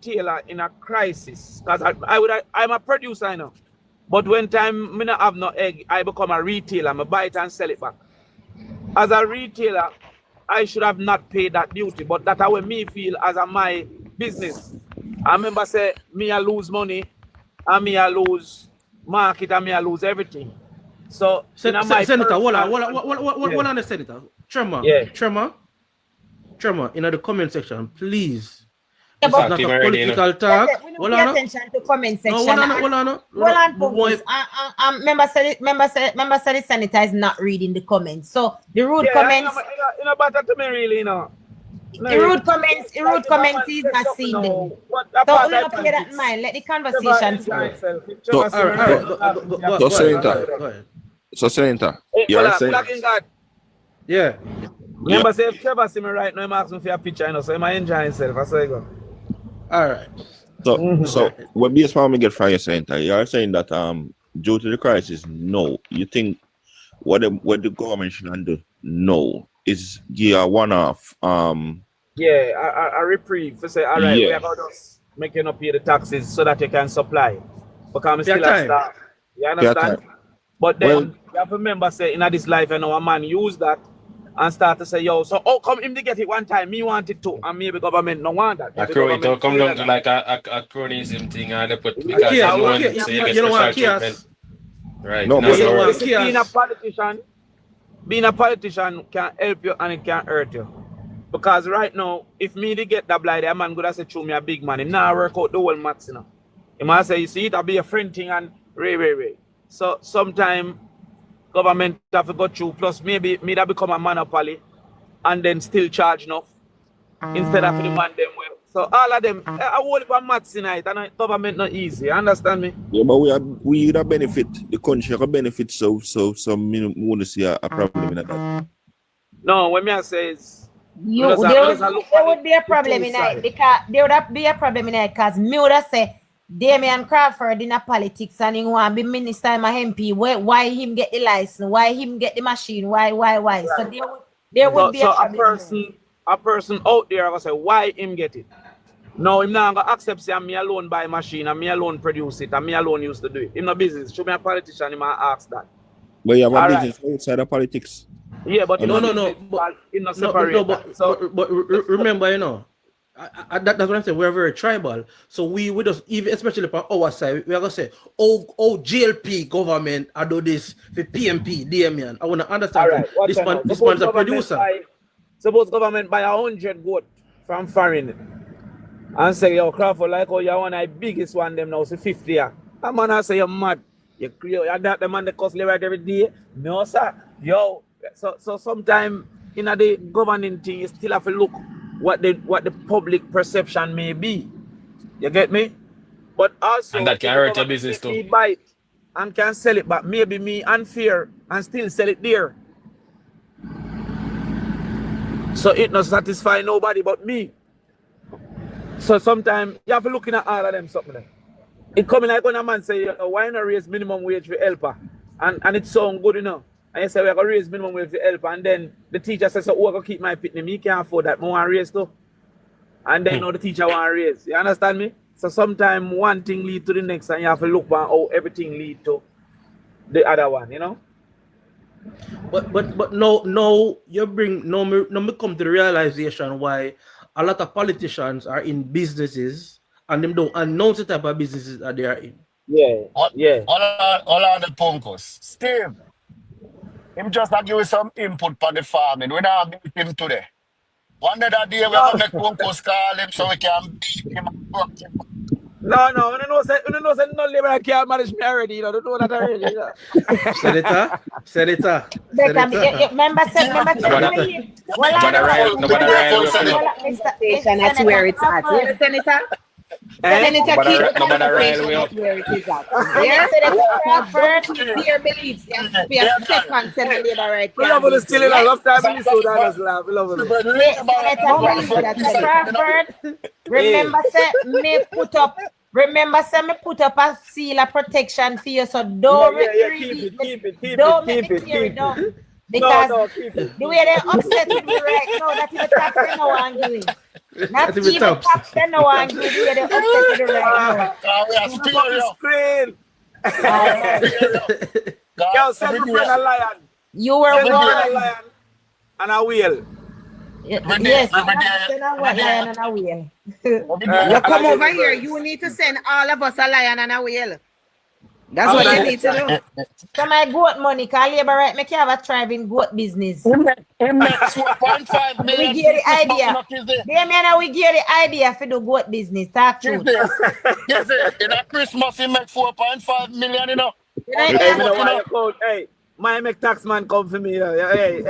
retailer in a crisis, because I'm a producer, you know. But when time me not have no egg, I become a retailer. I buy it and sell it back. As a retailer, I should have not paid that duty, but that's how me feel as a my business. I remember say me I lose money, and me I lose market, and me I lose everything. So Senator, hold on, Senator. Tremor, in the comment section, please. It's not a political talk. Hold on. Attention to comment section. Hold on. Member said the senator is not reading the comments. So the rude comments. You know better to me really, you know. The rude comments is not seen them. So we don't play that in mind. Let the conversation flow. So Senator, you're saying. Yeah. Remember, say if Trevor see me right now, I'm asking for a picture, you know, so I'm enjoying himself. That's how you go. All right. So what based on me get from your Senator, you're saying that due to the crisis, no. You think what the government should do? No. Is give a one-off a reprieve to say, all right, we are going to make you not pay the taxes so that you can supply. Because I'm still a staff. You understand? But then you have to remember, say, in this life, you know, a man use that and start to say, yo, so come him to get it one time, me want it too, and maybe government no want that. It come down to like a cronyism thing, and they put because you don't want chaos. Right. No, being a politician can help you and it can hurt you. Because right now, if me to get that blind, a man could have said, show me a big man. He now work out the whole maths, you know. He might say, you see, it'll be a friend thing and ray. So sometimes government have to go through, plus maybe me that become a monopoly and then still charge enough instead of the man them well. So all of them, I hold it for maths tonight and government not easy, you understand me? Yeah, but we benefit, the country can benefit, so some want to see a problem in that. No, when me say is there would be a problem in it because there would be a problem in it because me would say Damion Crawford in a politics and he want to be minister and MP. Why him get the license? Why him get the machine? Why? Right. So there would be a problem. A person out there will say, why him get it? No, him not gonna accept say me alone buy machine and me alone produce it and me alone used to do it. Him no business. Show me a politician, he might ask that. But you have a business outside of politics. Yeah, but but remember, you know, that's what I'm saying. We're very tribal, so we just even especially for our side, we are gonna say, oh, JLP government, I do this for PMP, Damion. I want to understand. Right, this man's a producer. Suppose government buy 100 goat from foreign and say, yo, Crawford, like oh, you're one of the biggest one them now, so 50 years. That man I say you're mad. You that the man that cost right every day. No, sir. Yo, so sometimes in the governing thing, you still have to look what the public perception may be. You get me? But also, and that can hurt your business too. Buy it and can sell it, but maybe me unfair and still sell it there. So it not satisfy nobody but me. So sometimes you have to look at all of them something. It coming like when a man say, why not raise minimum wage for helper? And it sound good enough. And you say, we're going to raise minimum wage for helper. And then the teacher says, so I'm going to keep my pitney. Me can't afford that. I want to raise too. And then the teacher want to raise. You understand me? So sometimes one thing lead to the next and you have to look at how everything lead to the other one, you know? But no, you bring me come to the realization why a lot of politicians are in businesses and them don't announce the type of businesses that they are in. Yeah. All on the punkos. Steve, him just give you some input on the farming. We now beat him today. One day that day we're gonna make punkos call him so we can beat him. No, you know say no labor can't manage me already, you know, don't know that already. You know? Senator. Remember that's where it's at. Senator? Senator keep where it is at. Yes, Senator Crawford, their beliefs. We are second Senate labor right we love it still in a love time, so that was laugh. We love it. Senator Crawford, remember say me put up a seal of protection for you, so don't keep it. Because the way they're upset with me right now, that's the top thing I want doing. Not even taps, they no one give you the upset to the right We are superior. Screen. Yo, send me friend a lion. You were Send me friend a born. lion and a whale. Yes, send a what lion and a whale. You come over here, you need to send all of us a lion and a whale. That's what you need to do. So my goat money, call labor right, make you have a thriving goat business. He makes 4.5 million. We give the idea. Damion, we give the idea for the goat business. Talk true. Yes, in a Christmas, he make 4.5 million, you know. Hey, my make tax man come for me. Hey.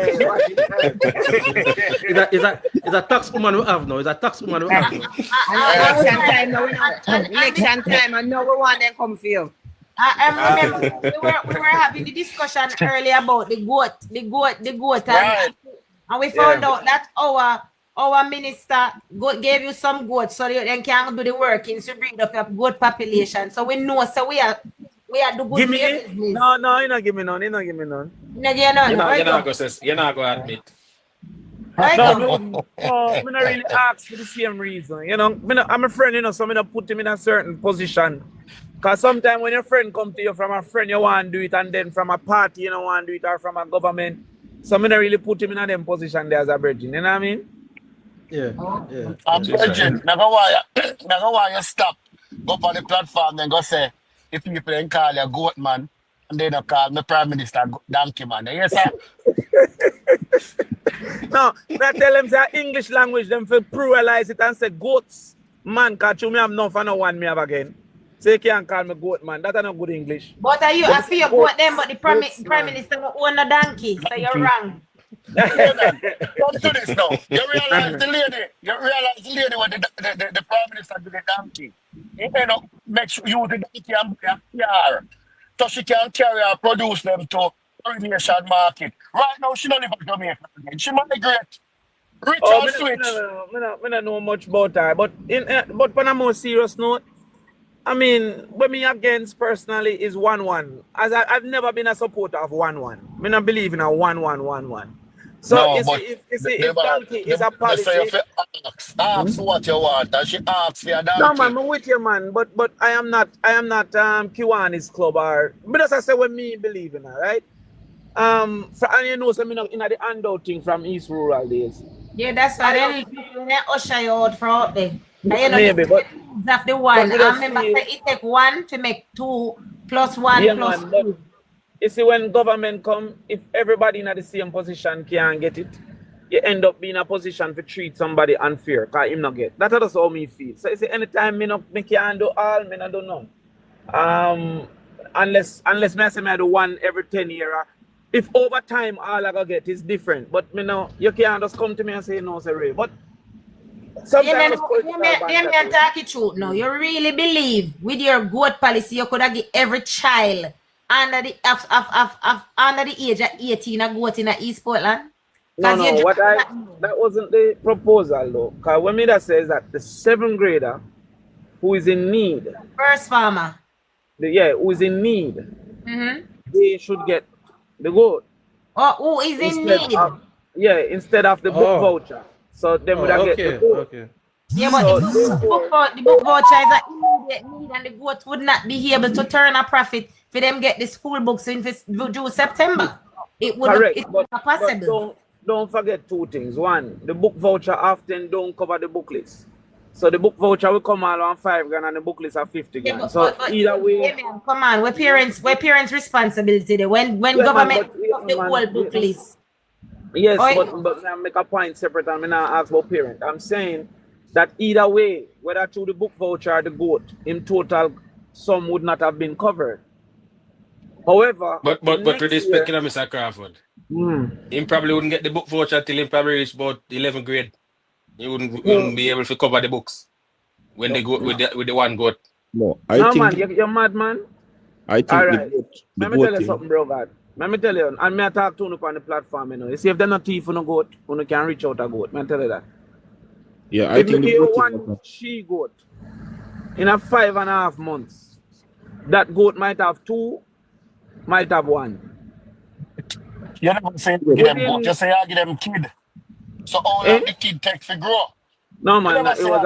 Is a tax woman we have now. Is a tax woman we have now. Election time, and now we want them come for you. I remember we were having the discussion earlier about the goat, and we found out that our minister gave you some goats so you then can do the working to bring up your goat population. So we know, so we are the good give me business. No, you not give me none. You not give me none. You're not going to admit. Right No, I not really ask for the same reason. You know, I'm a friend, you know, so I don't put him in a certain position. Because sometimes when your friend come to you from a friend, you want to do it, and then from a party, you don't want to do it, or from a government. So I don't really put him in a them position there as a virgin. You know what I mean? Yeah. I'm virgin. Never why you stop. Go up on the platform and go say, if people ain't call you goat man, and they don't call me Prime Minister Donkey man. Yes, sir. No, I tell them say English language, them for pluralize it and say goats man, because you me have no for no one me have again. So you can't call me goat man. That's not good English. But are you, I feel you goat them, but the Prime Minister will own a donkey, so you're wrong. Come to this now. You realize the lady what the Prime Minister did the donkey. He end up make sure use the donkey and PR. So she can carry and produce them to coronation market. Right now she don't live in Jamaica again. She migrate. Rich and switch. I don't know much about her. But on a more serious note, I mean, what me against personally is 1-1. As I've never been a supporter of 1-1. I don't believe in a 1-1-1-1. So No, if donkey is a policy. Ask what you want, and she asks for a donkey. No man, I'm with you man, but I am not Kiwani's club or but as I say when me believe in her, right? And you know some in the handout thing from East Rural days. Yeah, that's why they usher you out from out there. Maybe, but that's the one. I remember it take 1 to make 2 plus 1 yeah, plus man, 2. You see, when government come, if everybody in the same position can't get it, you end up being in a position to treat somebody unfair because him not get. That's just how me feel. So you see, anytime me can't do all, me not do none. Unless me I say me I do 1 every 10 years. If over time all I gotta get is different. But me know you can't just come to me and say no, sorry. But sometimes you talk it true. No, you really believe with your goat policy you could have give every child under the under the age of 18 a goat in East Portland? No, that wasn't the proposal though. Because what me that says that the 7th grader who is in need, first farmer, who is in need, they should get the goat. Oh, who is in need? Instead of the book voucher. So they would get the goat. Okay. Yeah, but the book voucher is an immediate need, and the goat would not be able to turn a profit for them get the school books in due September. It would not possible. But don't forget 2 things. 1, the book voucher often don't cover the book list. So the book voucher will come out on $5,000 and the book list are $50,000. So either way, come on, we're parents' responsibility there. When government the whole book list. Yes, but I make a point separate and I not ask about parent. I'm saying that either way, whether through the book voucher or the goat, in total, some would not have been covered. However, but with respect to Mr. Crawford, he probably wouldn't get the book voucher till he probably reached about 11th grade. He wouldn't be able to cover the books when they go with the 1 goat. No, I think man, you're mad man. I think right. Let me tell you something, bro, God. Let me tell you, and I talk to you on the platform, you know. You see, if they're not thief on a goat, you can reach out a goat. I tell you that. Yeah, I if think you give 1 she goat in a 5.5 months, that goat might have 2, might have 1. You never say give them goat, you say I give them kid. So how long the kid take to grow? No man, never it say was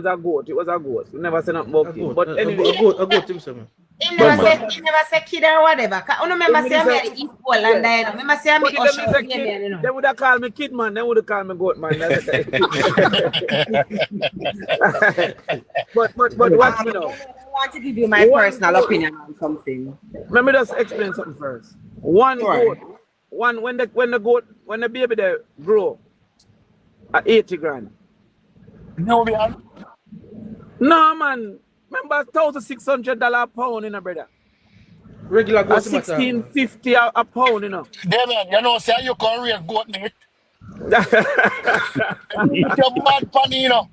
that. a goat. It was a goat. We never said nothing about kid. But anyway, a good thing, sir. He Come never on. say kid or whatever. I remember saying me at the East Pole and Yeah. I remember saying me But if them usher say kid, you know. they would have called me kid man, they would have called me goat man. That's okay. but watch me now. I want to give you my personal opinion on something. Let me just explain something first. One Sure. goat, when the baby they grow at 80 grand. Nubian. No man, remember $1,600 a pound, you know, brother. Regular A goat matter. $1,650 a pound, you know. Damion, you know, say you can raise goat meat. Eat your mad pan, you know.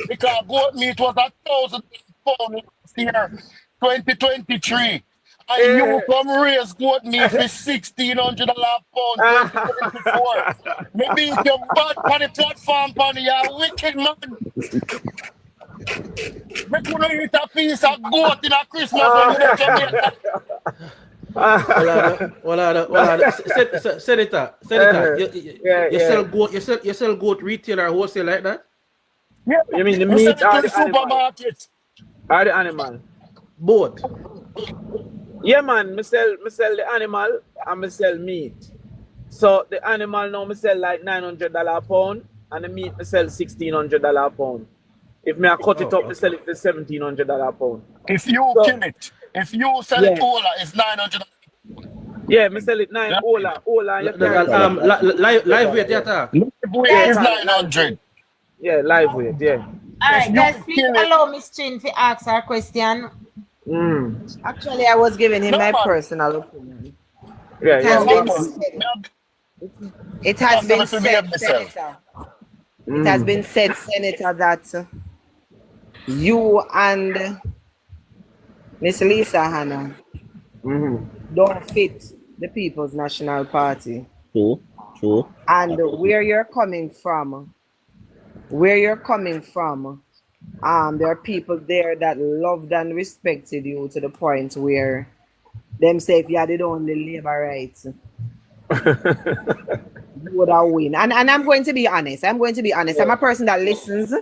Because goat meat was £1,000 last year, 2023. And you come raise goat meat for $1,600 a pound, 2024. Maybe eat your bad pan the platform, pan, you're wicked man. Make you eat a piece of goat in a Christmas when you go to Jamaica. Senator, you sell goat retail or wholesale like that? Yeah. You mean the We meat sell or it to the animal? supermarket. Or the animal? Both. Yeah man, me sell the animal and me sell meat. So the animal now me sell like $900 a pound and the meat me sell $1,600 a pound. If me I cut it up, me sell it for $1,700 a pound. If you So, kill it, if you sell it all, it's 900. yeah, me sell it nine Ola, you can Live weight, yeah. Weight is 900. yeah, live weight, yeah. Alright, guys, please allow Miss Chin to ask her question. Actually, I was giving him No, my man. personal opinion. Yeah, It has yeah. been said. It has been said, Senator. It has been said, Senator, that you and Miss Lisa Hanna don't fit the People's National Party. True. And where you're coming from, there are people there that loved and respected you to the point where them say if you had the only labor rights, you would have win. And I'm going to be honest. I'm a person that listens.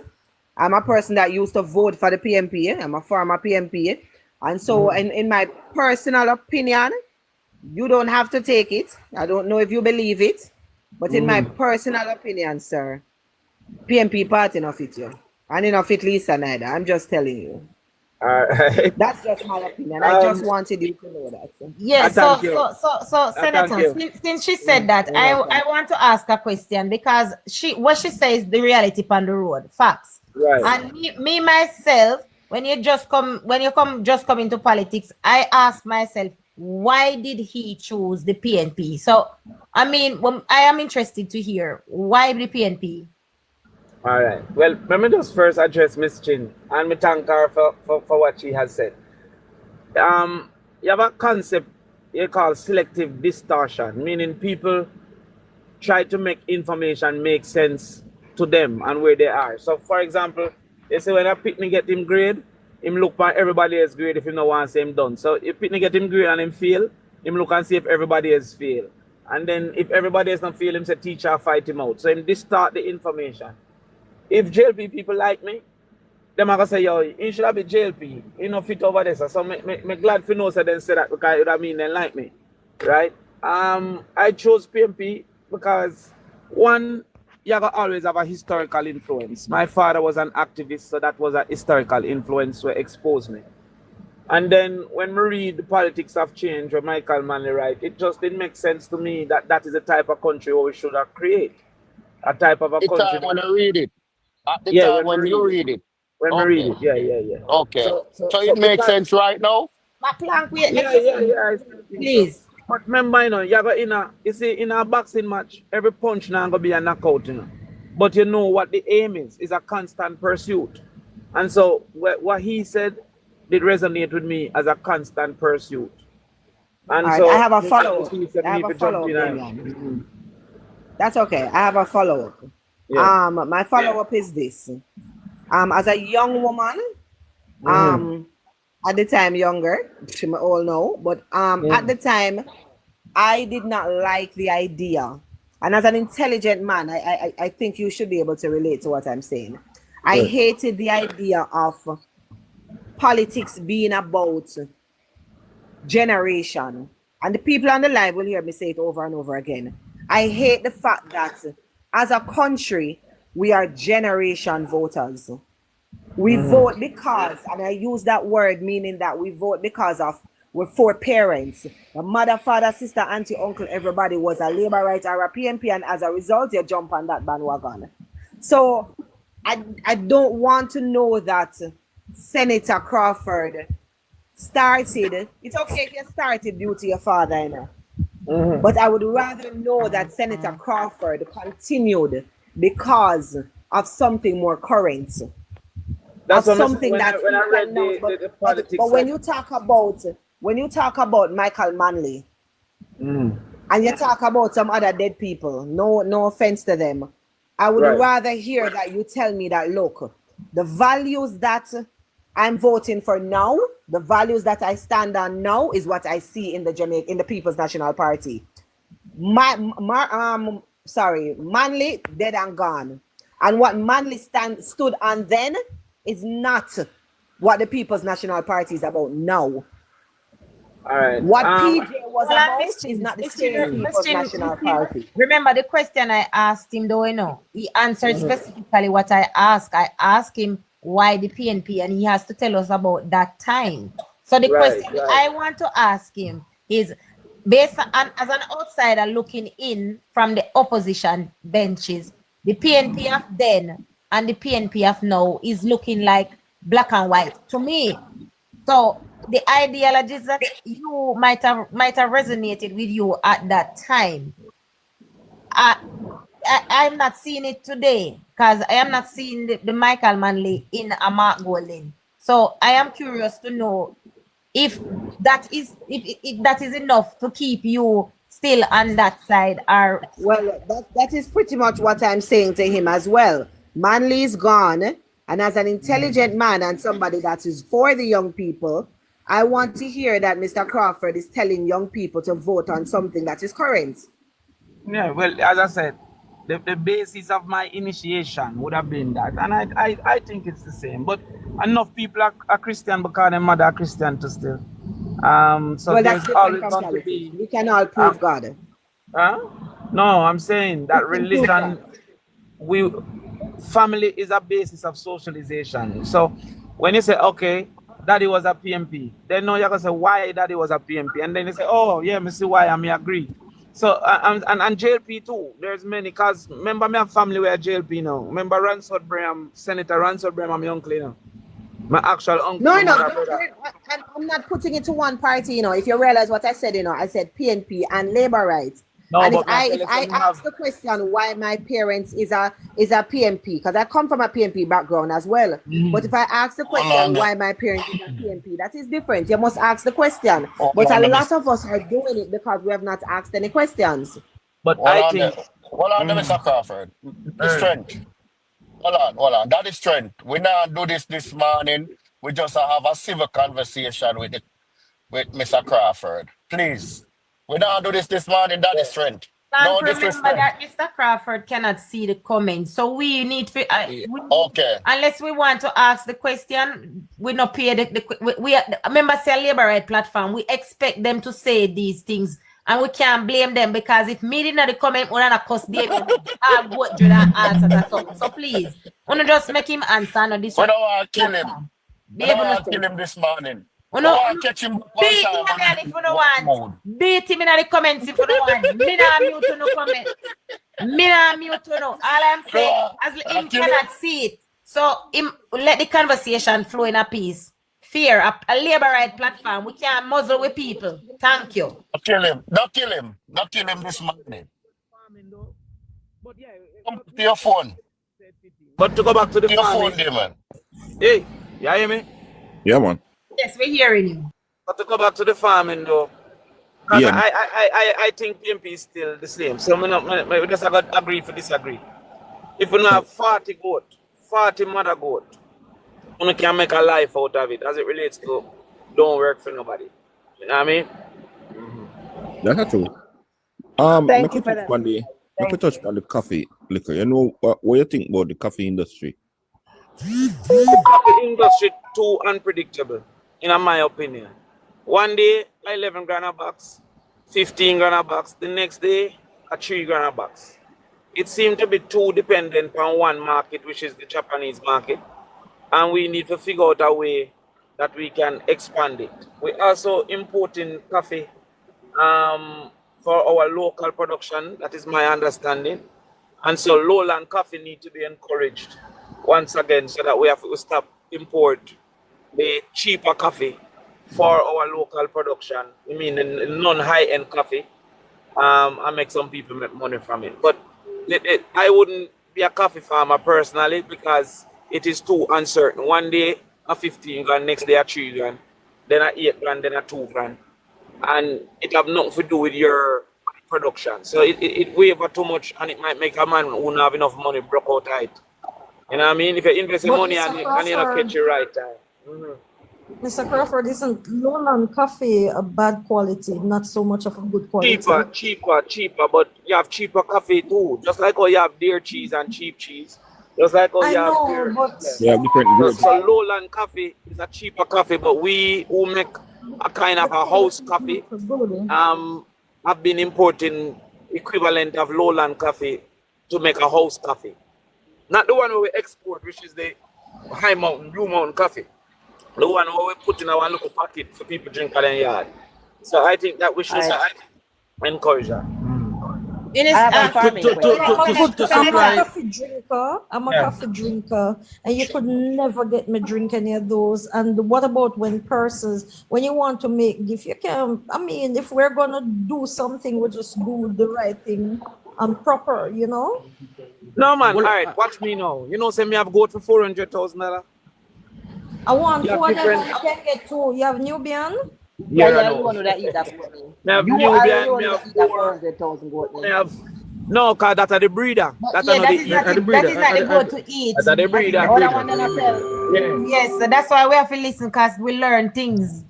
I'm a person that used to vote for the PMP. I'm a former PMP. And so in my personal opinion, you don't have to take it. I don't know if you believe it. But in my personal opinion, sir, PMP party not fit you. And not fit Lisa neither. I'm just telling you. That's just my opinion. I just wanted you to know that. Sir. Yeah, so Senator, since she said that, I want to ask a question because what she says the reality on the road, facts. Right. And me myself, when you come into politics, I ask myself, why did he choose the PNP? So I mean, I am interested to hear why the PNP. All right. Well, let me just first address Miss Chin and me thank her for what she has said. You have a concept you call selective distortion, meaning people try to make information make sense to them and where they are. So, for example, they say when a picnic get him grade, him look for everybody else grade if he no want to say him done. So, if picnic get him grade and him fail, him look and see if everybody else fail. And then if everybody else not fail, him say teacher fight him out. So, him distort the information. If JLP people like me, them are going to say, yo, you should have been JLP. You know, fit over there. So, me glad for no say them say that because it would mean they like me. Right? I chose PMP because, one, you always have a historical influence. My father was an activist, so that was a historical influence that exposed me. And then when we read The Politics of Change, where Michael Manley write, it just didn't make sense to me that that is the type of country we should have created. A type of a country. Time when I read it. At the time when you read it. When we read it, yeah. Okay. So it makes sense right now? Yeah. Please. But remember, you know, in a boxing match, every punch now gonna be a knockout, you know. But you know what the aim is a constant pursuit. And so what he said did resonate with me as a constant pursuit. And right, so I have a follow-up. That's okay. I have a follow-up. Yeah. My follow-up is this. As a young woman, at the time younger, which we all know, but at the time, I did not like the idea. And as an intelligent man, I think you should be able to relate to what I'm saying. I hated the idea of politics being about generation. And the people on the live will hear me say it over and over again. I hate the fact that as a country, we are generation voters. We vote because, and I use that word meaning that we vote because of we're 4 parents. The mother, father, sister, auntie, uncle, everybody was a Labour right or a PMP, and as a result, you jump on that bandwagon. So I don't want to know that Senator Crawford started. It's okay if you started due to your father, you know. But I would rather know that Senator Crawford continued because of something more current. That's of what something when that I read the politics. But when you talk about Michael Manley and you talk about some other dead people, no offense to them, I would rather hear that you tell me that, look, the values that I'm voting for now, the values that I stand on now is what I see in the People's National Party. Manley dead and gone, and what Manley stood on then is not what the People's National Party is about now. All right. What PJ was about is not the same People's National Party. Remember the question I asked him, though, you know, he answered specifically what I asked. I asked him why the PNP, and he has to tell us about that time. So the question I want to ask him is, based on, as an outsider looking in from the opposition benches, the PNP of then and the PNP of now is looking like black and white to me. So the ideologies that you might have resonated with you at that time, I'm not seeing it today, because I am not seeing the Michael Manley in a Mark Golding. So I am curious to know if that is enough to keep you still on that side, or well, that is pretty much what I'm saying to him as well. Manley is gone, and as an intelligent man and somebody that is for the young people, I want to hear that Mr. Crawford is telling young people to vote on something that is current. Yeah, well, as I said, the basis of my initiation would have been that, and I think it's the same. But enough people are Christian because their mother are Christian too still. So well, there's that's always different going from to be. We can all prove God. No, I'm saying that religion, family is a basis of socialization. So when you say, okay, daddy was a PMP, then no, you're gonna say why daddy was a PMP, and then you say, oh yeah, me see why, I may agree. So and JLP too. There's many, cause remember me have family where JLP now. Remember Ransford Braham, Senator Ransford Braham, my uncle, you know. My actual uncle. No, I'm not putting it to one party, you know. If you realize what I said, you know, I said PNP and labor rights. No, and if I ask the question why my parents is a PNP, because I come from a PNP background as well. But if I ask the question why my parents is a PNP, that is different. You must ask the question. But a lot of us are doing it because we have not asked any questions. But I think Mr. Crawford, strength. Hold on. That is strength. We now do this morning. We just have a civil conversation with Mr. Crawford. Please. We don't do this morning. That is strength. No disrespect. Remember that Mr. Crawford cannot see the comments, so we need to. Okay. Unless we want to ask the question, we not pay we remember say Labour Right platform. We expect them to say these things, and we can't blame them, because if me didn't the comment, we're not cost them. I would do that answer that something. So please, wanna just make him answer. No, this. We don't want to kill him. We don't want to kill him this morning. Catch him beat him again if you don't want. Beat him in the comments if you don't want. Me not mute to no comment. Me not mute to no. All I'm saying, as him cannot see it, so him let the conversation flow in a peace. Fear, a Labour Right platform. We can't muzzle with people. Thank you. Not kill him. Not kill him. Not kill him this morning. Come to your phone. But to go back to the phone, man. Hey, you hear me? Yeah, man. Yes, we're hearing you. But to go back to the farming though, because I think PMP is still the same. So we just got to agree for disagree. If we don't have 40 goat, 40 mother goat, we can make a life out of it as it relates to don't work for nobody. You know what I mean? That's true. Thank you for that. I could touch on the coffee liquor. You know what you think about the coffee industry? The coffee industry too unpredictable, in my opinion. One day, 11 grand a box, 15 grand a box. The next day, a 3 grand a box. It seemed to be too dependent on one market, which is the Japanese market. And we need to figure out a way that we can expand it. We're also importing coffee for our local production. That is my understanding. And so lowland coffee need to be encouraged once again so that we have to stop import the cheaper coffee for our local production. I mean, non-high-end coffee, and make some people make money from it. But I wouldn't be a coffee farmer personally because it is too uncertain. One day a 15 grand, next day a 3 grand, then a 8 grand, then a 2 grand. And it have nothing to do with your production. So it waver too much and it might make a man who don't have enough money broke out tight. You know what I mean? If you invest in But money Mr. and you don't catch it right time. Mr. Crawford, isn't lowland coffee a bad quality, not so much of a good quality? Cheaper, but you have cheaper coffee too. Just like how you have deer cheese and cheap cheese. Just like how I you have know, deer. but They have different grades. So lowland coffee is a cheaper coffee, but we who make a kind of a house coffee, have been importing equivalent of lowland coffee to make a house coffee. Not the one we export, which is the high mountain, blue mountain coffee. The one we put in our little pocket for people to drink at their yard. So I think that we should encourage that. It is To supply. I'm a coffee drinker, and you could never get me drink any of those. And what about when when you want to make gift, you can, I mean, if we're gonna do something, we just do the right thing and proper, you know? No man, all right, watch me now. You know, say me have got for $400,000. I want You have 200, different- I can get 2. You have Nubian? Yeah, I you know. want to eat that goat meat. Me have You Nubian, are the me one have that eat that 4. 400,000 goat Me meat. have no, cause that's the breeder. That's yeah, not that the is not the goat to eat. That's the breeder. Other one than ourselves. Yeah. Yes, so that's why we have to listen because we learn things.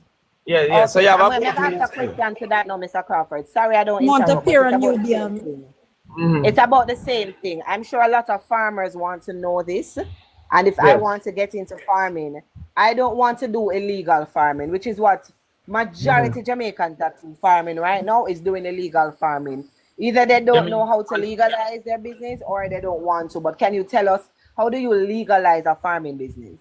Yeah. So you have I'm a going to ask a question to that now, Mr. Crawford. Sorry, I don't Want a interrupt, but pair it's of about the same Nubian. thing. Mhm. It's about the same thing. I'm sure a lot of farmers want to know this. And if I Yes. want to get into farming, I don't want to do illegal farming, which is what majority Jamaicans that do farming right now is doing illegal farming. Either they don't know how to legalize their business or they don't want to. But can you tell us, how do you legalize a farming business?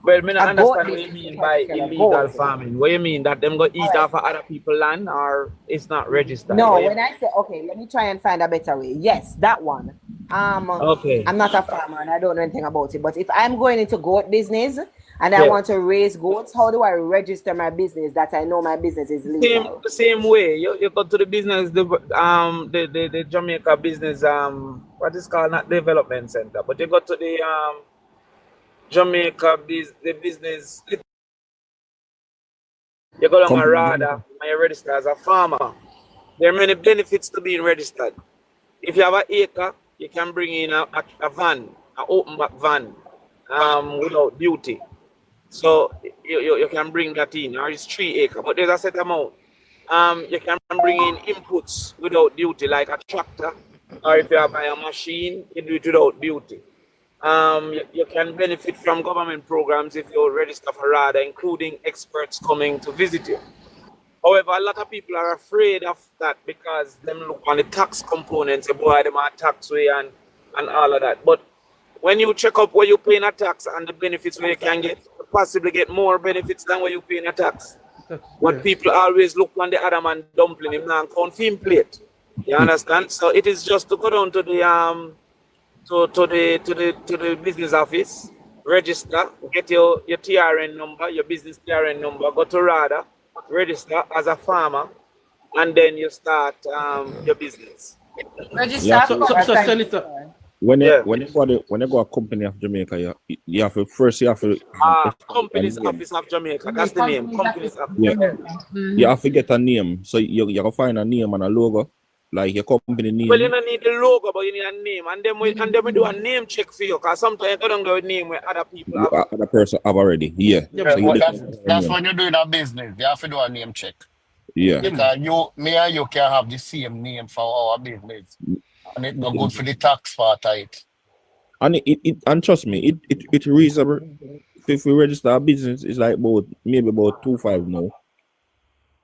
Well, me not A goat understand what you business mean in by particular, illegal goat. farming. What you mean that them go eat off of other people's land or it's not registered? No, What you when I say, okay, let me try and find a better way. Yes, that one. Okay. I'm not a farmer and I don't know anything about it. But if I'm going into goat business and I Yeah. want to raise goats, how do I register my business that I know my business is legal? The same way. You go to the business, the Jamaica business what is called not development center, but you go to the Jamaica the business. You go down a radar and you register as a farmer. There are many benefits to being registered. If you have an acre, you can bring in a van, an open back van, without duty. So you can bring that in, or it's 3 acres, but there's a set amount. You can bring in inputs without duty, like a tractor, or if you have a machine, you do it without duty. You can benefit from government programs if you register for RADA, including experts coming to visit you. However, a lot of people are afraid of that because them look on the tax components, you boy, them are taxway and all of that. But when you check up where you're paying a tax and the benefits where you can get, possibly get more benefits than where you're paying a tax. But people always look on the other man dumpling him now and count film plate. You understand? So it is just to go down to the to the business office, register, get your TRN number, your business TRN number, go to RADA, register as a farmer, and then you start your business. Register. Yeah, So Senator, When Yeah. you go a company of Jamaica, you have to Companies Office of Jamaica, that's the name. Companies Office. Yeah. You have to get a name. So you can find a name and a logo, like your company name. Well, you don't need the logo, but you need a name, and then we do a name check for you, because sometimes you don't go with name where other people have. Other person have already. Yeah. Yeah, So you But get- that's when you're doing a business. You have to do a name check. yeah. Because me and you can have the same name for our business. And it's not good for the tax part of it. And and trust me, it reasonable. If we register a business, it's like maybe about 2.5 now.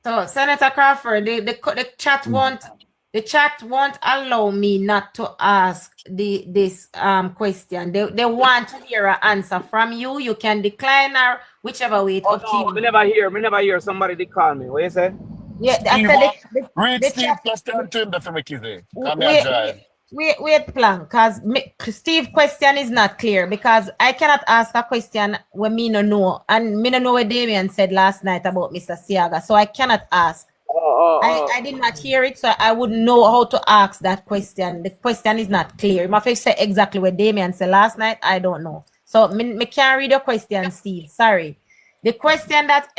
So Senator Crawford, the chat won't allow me not to ask this question. They want to hear an answer from you. You can decline or whichever way it's up to you. Me never hear somebody they call me. What you say? Yeah, Steve, I said read the Steve chat. plus turn to him the film Kizzy. Come here, drive. Wait, plan, because Steve question is not clear because I cannot ask a question when me no know, and me no know what Damion said last night about Mr. Siaga, so I cannot ask. I did not hear it, so I wouldn't know how to ask that question. The question is not clear. My face say exactly what Damion said last night. I don't know, so me can't read your question, Steve. Sorry. The question that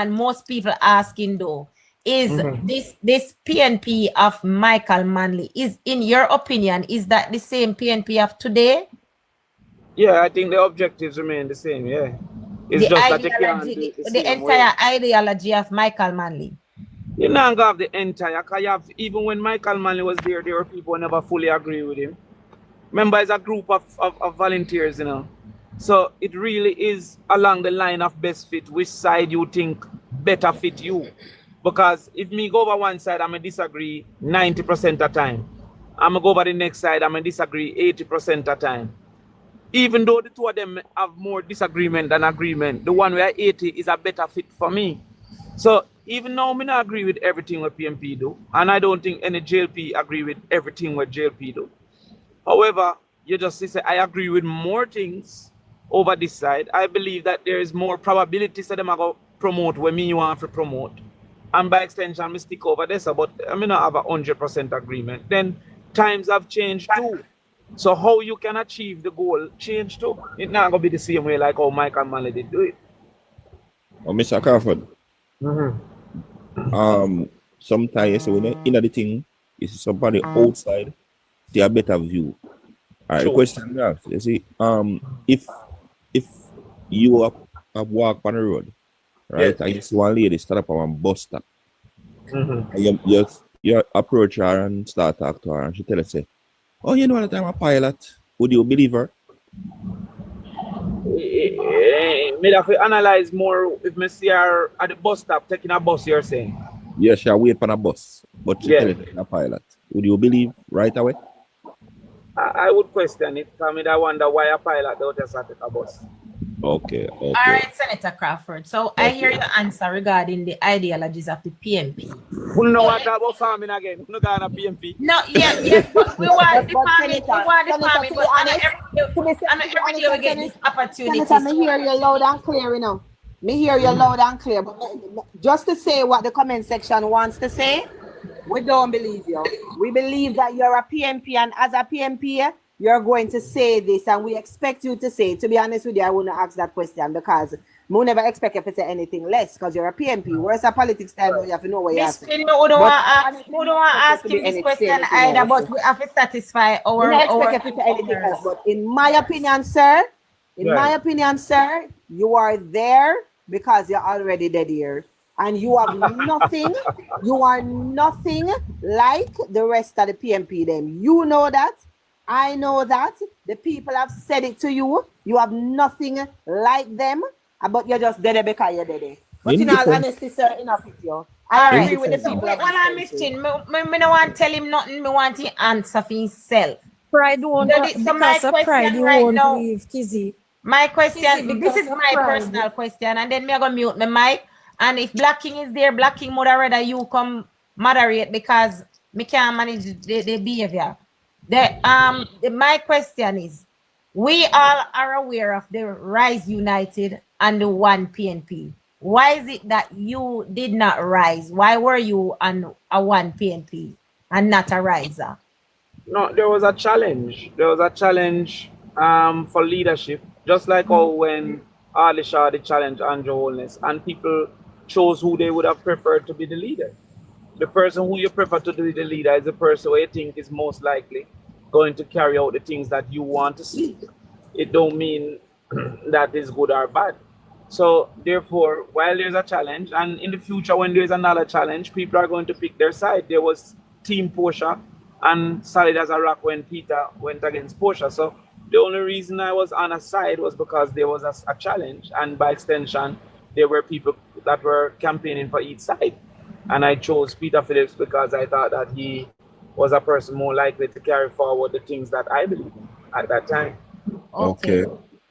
most people asking though. Is this PNP of Michael Manley, is in your opinion, is that the same PNP of today? Yeah, I think the objectives remain the same, yeah. It's the just ideology, that you can't do it the entire ideology of Michael Manley. You not have the entire, because even when Michael Manley was there were people who never fully agree with him. Remember, it's a group of volunteers, you know. So it really is along the line of best fit, which side you think better fit you. Because if me go over one side, I'm going to disagree 90% of the time. I'm going to go over the next side, I'm going to disagree 80% of the time. Even though the two of them have more disagreement than agreement, the one where 80 is a better fit for me. So even now, I don't agree with everything what PMP do. And I don't think any JLP agree with everything what JLP do. However, you just say, I agree with more things over this side. I believe that there is more probability that them are going to promote when me want to promote. And by extension, I stick over this, but I may not have a 100% agreement. Then times have changed too. So how you can achieve the goal change too. It's not going to be the same way like how Michael Manley did do it. Oh, Mr. Crawford. Sometimes when you in the thing, is somebody outside, see a better view. Alright, the question I ask, you see, if you have walk on the road, right, and you see one lady start up on one bus stop, and you approach her and start talk to her, and she tell her, say, oh, you know that I'm a pilot, would you believe her? Me have to analyze more if me see her at the bus stop taking a bus, you're saying? Yes, she'll wait for a bus, but she tell her a pilot. Would you believe right away? I would question it. I wonder why a pilot don't just take a bus. Okay. All right, Senator Crawford. So I hear your answer regarding the ideologies of the PNP. We don't want to talk about farming again. We don't want to PNP. No, yes, but we want the farming. We want the farming, but every day we get this opportunity. Senator, me hear you loud and clear, you know. Me hear you loud and clear. But just to say what the comment section wants to say, we don't believe you. We believe that you're a PNP, and as a PNP, you're going to say this, and we expect you to say it. To be honest with you, I wouldn't ask that question because we never expect you to say anything less because you're a PNP. Whereas a politics time, you have to know what you're asking. We don't want to ask him this question either, but we have to satisfy our... We don't expect you to say anything else, but in my opinion, sir, you are there because you're already dead here. And you have nothing, you are nothing like the rest of the PNP them. You know that. I know that. The people have said it to you. You have nothing like them, but you're just dead because you're dead. But in all honesty, sir, enough with you. I agree with the people. When I'm missing, I don't want to tell him nothing. I want to answer for himself. Pride won't, because of pride, you won't leave, Kizzy. My question, this is my personal question, and then me going to mute my mic. And if Black King is there, Black King would rather you come moderate because me can't manage the behavior. My question is, we all are aware of the Rise United and the One PNP. Why is it that you did not rise? Why were you on a One PNP and not a riser? No, there was a challenge. There was a challenge for leadership, just like how when Ali Shah did challenge Andrew Holness, and people chose who they would have preferred to be the leader. The person who you prefer to be the leader is the person who you think is most likely going to carry out the things that you want to see. It don't mean that is good or bad. So therefore, while there's a challenge, and in the future when there's another challenge, people are going to pick their side. There was Team Portia and solid as a rock when Peter went against Portia. So The only reason I was on a side was because there was a challenge, and by extension, there were people that were campaigning for each side. And I chose Peter Phillips because I thought that he was a person more likely to carry forward the things that I believe in at that time. Okay.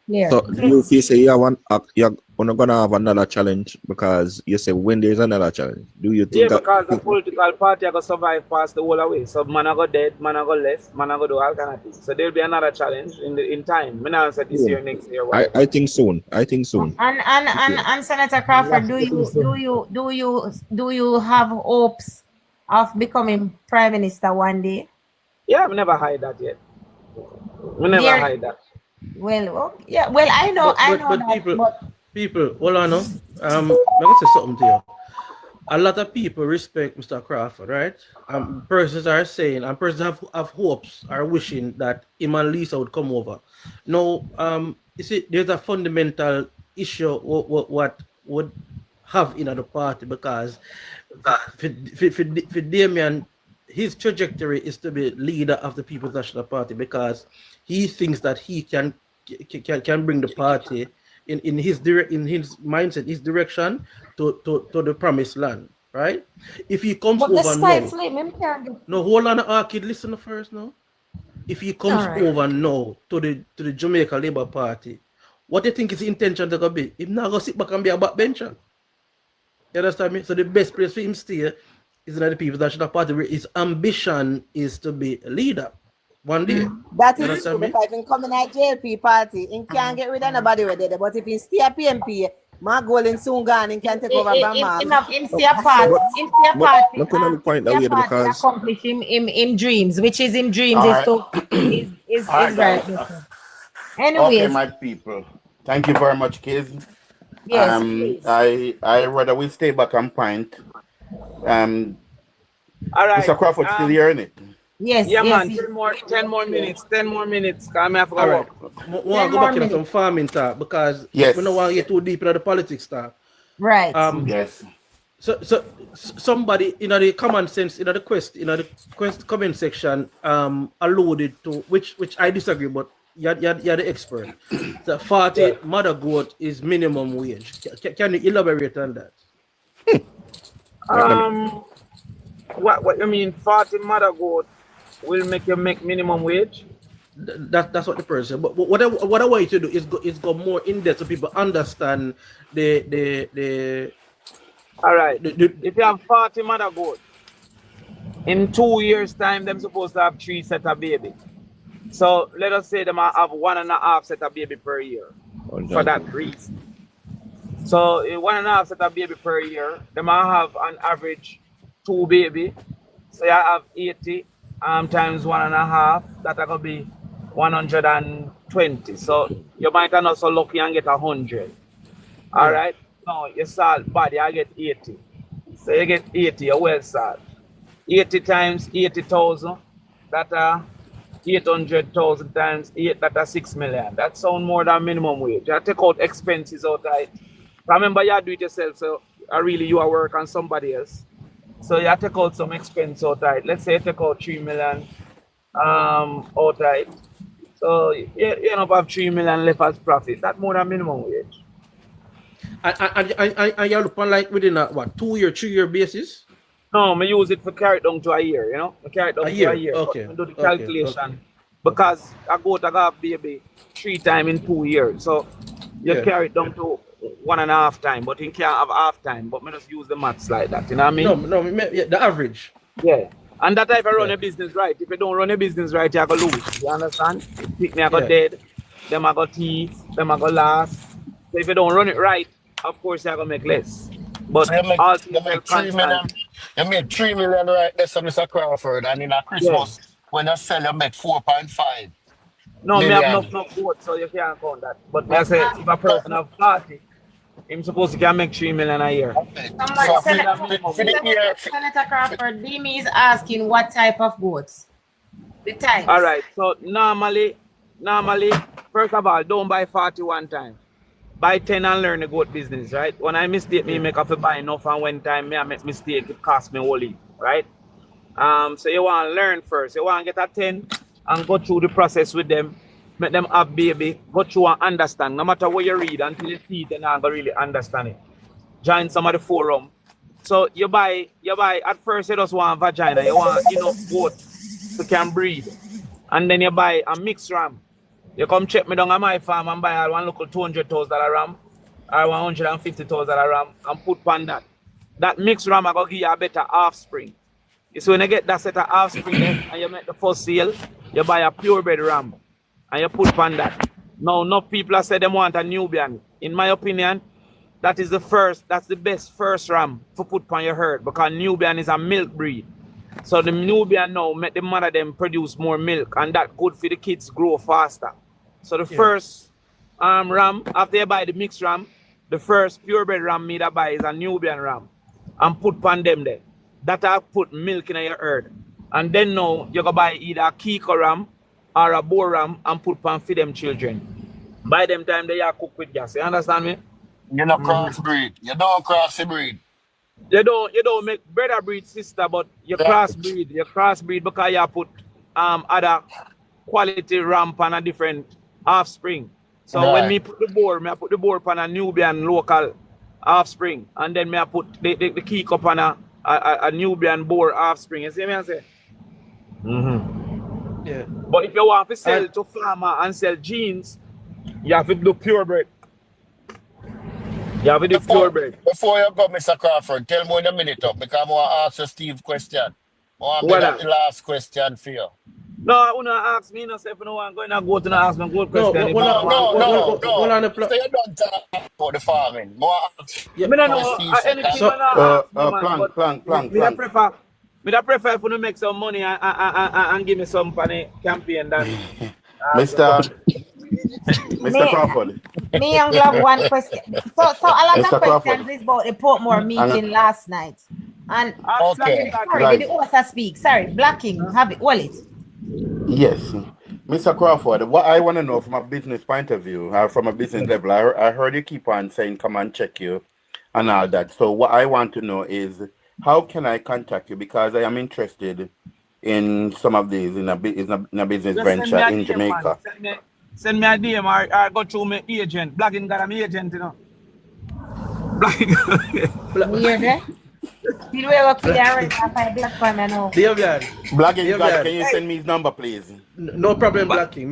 Yeah. So do you feel say you're gonna have another challenge because you say when there's another challenge? Do you think Yeah, because the political party I go survive past the whole away. So man I go dead, man I go left, man I go do all kind of things. So there'll be another challenge in time. Me not say this year, next year. I think soon. I think soon. And Senator Crawford, do you have hopes of becoming Prime Minister one day? Yeah, I've never hide that yet. We never There- hide that. Well, yeah. Well, I know But that. people, hold on, no. I'm gonna say something to you. A lot of people respect Mr. Crawford, right? Persons are saying, and persons have hopes, are wishing that him and Lisa would come over. Now, you see, there's a fundamental issue what would have in the party because for Damion, his trajectory is to be leader of the People's National Party because he thinks that he can bring the party in his mindset, his direction to the promised land, right? If he comes But the over sky now, flame, him can't do- no, hold on, kid, listen first now. If he comes Alright. over now to the Jamaica Labour Party, what do you think his intention to be? He's not gonna sit back and be a backbencher. You understand me? So the best place for him stay is in the People's National Party where his ambition is to be a leader one day. That You is understand true me? because if he come in a JLP party, he can't get rid of nobody with it. But if he stay a PMP, my goal in soon gone, he can take over from Mark. In see a part, in see a But part, look at the point that we had because accomplish him dreams, which is him dreams All is right. to is All right, right. guys. Better. Okay, Anyways, my people. Thank you very much, kids. yes, please. I rather we stay back on point. All right. Mr. Crawford still hearing it. Yes, Yeah, yes. man. 10 more minutes. 10 more minutes. Come have to All go right. work. We want to go back into some farming talk because Yes. we don't want to get too deep into the politics talk. Right. Yes. So somebody in the common sense in the quest comment section alluded to which I disagree, but you're the expert. The 40 mother goat is minimum wage. Can you elaborate on that? What you mean? 40 mother goat will make you make minimum wage? That's what the person. But what I want you to do is go more in depth so people understand the. All right. If you have 40 mother goat, in 2 years' time, them supposed to have 3 set of baby. So let us say them have 1.5 set of baby per year for that reason. So 1.5 set of baby per year, them have an average 2 baby. So you have 80 times 1.5. That gonna be 120. So you might not so lucky and get 100. All right. No, you salt body, I get 80. So you get 80, you well salt. 80 times 80,000, that 800,000 times 8, that 6 million. That sound more than minimum wage. You take out expenses out of it. Remember, you do it yourself, so really you are work on somebody else. So you take out some expense out of it. Let's say you take out 3 million out of it. So you end up have 3 million left as profit. That's more than minimum wage. And you're looking like within a 2-year, 3-year basis? No, I use it for carry it down to a year, you know? I carry it down to a year. Okay. But I do the calculation because I go to have baby 3 times in 2 years. So you carry it down to 1.5 times, but you can't have half time. But I just use the maths like that, you know what I mean? No, the average. Yeah. And that if I run a business right, if you don't run a business right, you're going to lose. You understand? Pick me, I go dead. Them I go thief. Them I go last. So if you don't run it right, of course you're going to make less. But So you make 3 million. You make 3 million right there, so Mr. Crawford, and in a Christmas, when you sell, you make 4.5. No, me have enough votes, so you can't count that. But I say if a person have 40, I'm supposed to can make 3 million a year. Okay. Somebody, So Senator Crawford, Dimi is asking what type of goats? The type. All right. So normally, first of all, don't buy 40 one time. Buy 10 and learn the goat business, right? When I mistake, me make up to buy enough, and when time me I make mistake, it cost me wholly, right? So you want to learn first. You want to get a 10 and go through the process with them. make them have baby, but you want understand. No matter what you read, until you see it, you're not gonna really understand it. Join some of the forum. So you buy at first you just want vagina, you want goat to can breed. And then you buy a mixed ram. You come check me down at my farm and buy one local $200,000 ram or $150,000 ram and put on that. That mixed ram I gonna give you a better offspring. You see when you get that set of offspring then, and you make the first sale, you buy a purebred ram and you put on that. Now enough people have said they want a Nubian. In my opinion, that's the best first ram to put on your herd because Nubian is a milk breed. So the Nubian now make the mother them produce more milk and that good for the kids grow faster. So the first ram, after you buy the mixed ram, the first purebred ram me that buy is a Nubian ram and put on them there. That I put milk in your herd. And then now you go buy either a Kiko ram or a boar ram and put on for them children. By them time they are cooked with gas. You understand me? You know crossbreed. You don't crossbreed. You don't make brother breed sister, but you crossbreed. You crossbreed because you put other quality ram on a different offspring. So when me put the boar, I put the boar on a Nubian local offspring, and then I put the key cup on a Nubian boar offspring. You see me I say? Yeah. But if you want to sell to farmer and sell jeans, you have to do purebred. You have to do purebred. Before you go, Mr. Crawford, tell me in a minute up because I want to ask you Steve question. I want to make the last question for you. No, I want to ask me, no, say if you don't want to go to ask me good question. No. So you don't talk about the farming. More ask. I don't know anything. Me prefer if you make some money and give me some money campaign than Mr. Crawford. Me only have one question. So a lot of questions is about the Portmore meeting last night. And okay. Sorry, did the host speak? Sorry, Blacking, have it, wallet. Yes. Mr. Crawford, what I want to know from a business point of view, from a business level, I heard you keep on saying come and check you and all that. So what I want to know is how can I contact you? Because I am interested in some of these in a business venture in Jamaica. Send me a DM or go through my agent. Blacking got an agent, you know. Blacking. You hear that? Did we ever clear Blacking, can you send me his number, please? No problem, Blacking.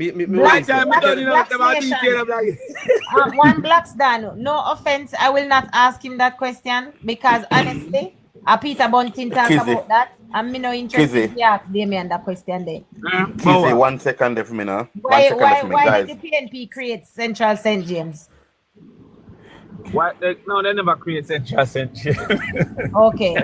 One Black's done. No offense, I will not ask him that question because honestly, Peter Bunting talk about that. I'm no interested to ask Damion that question there. Kizzy, 1 second if me now. Why did the PNP create Central St. James? No, they never create Central St. James. Okay.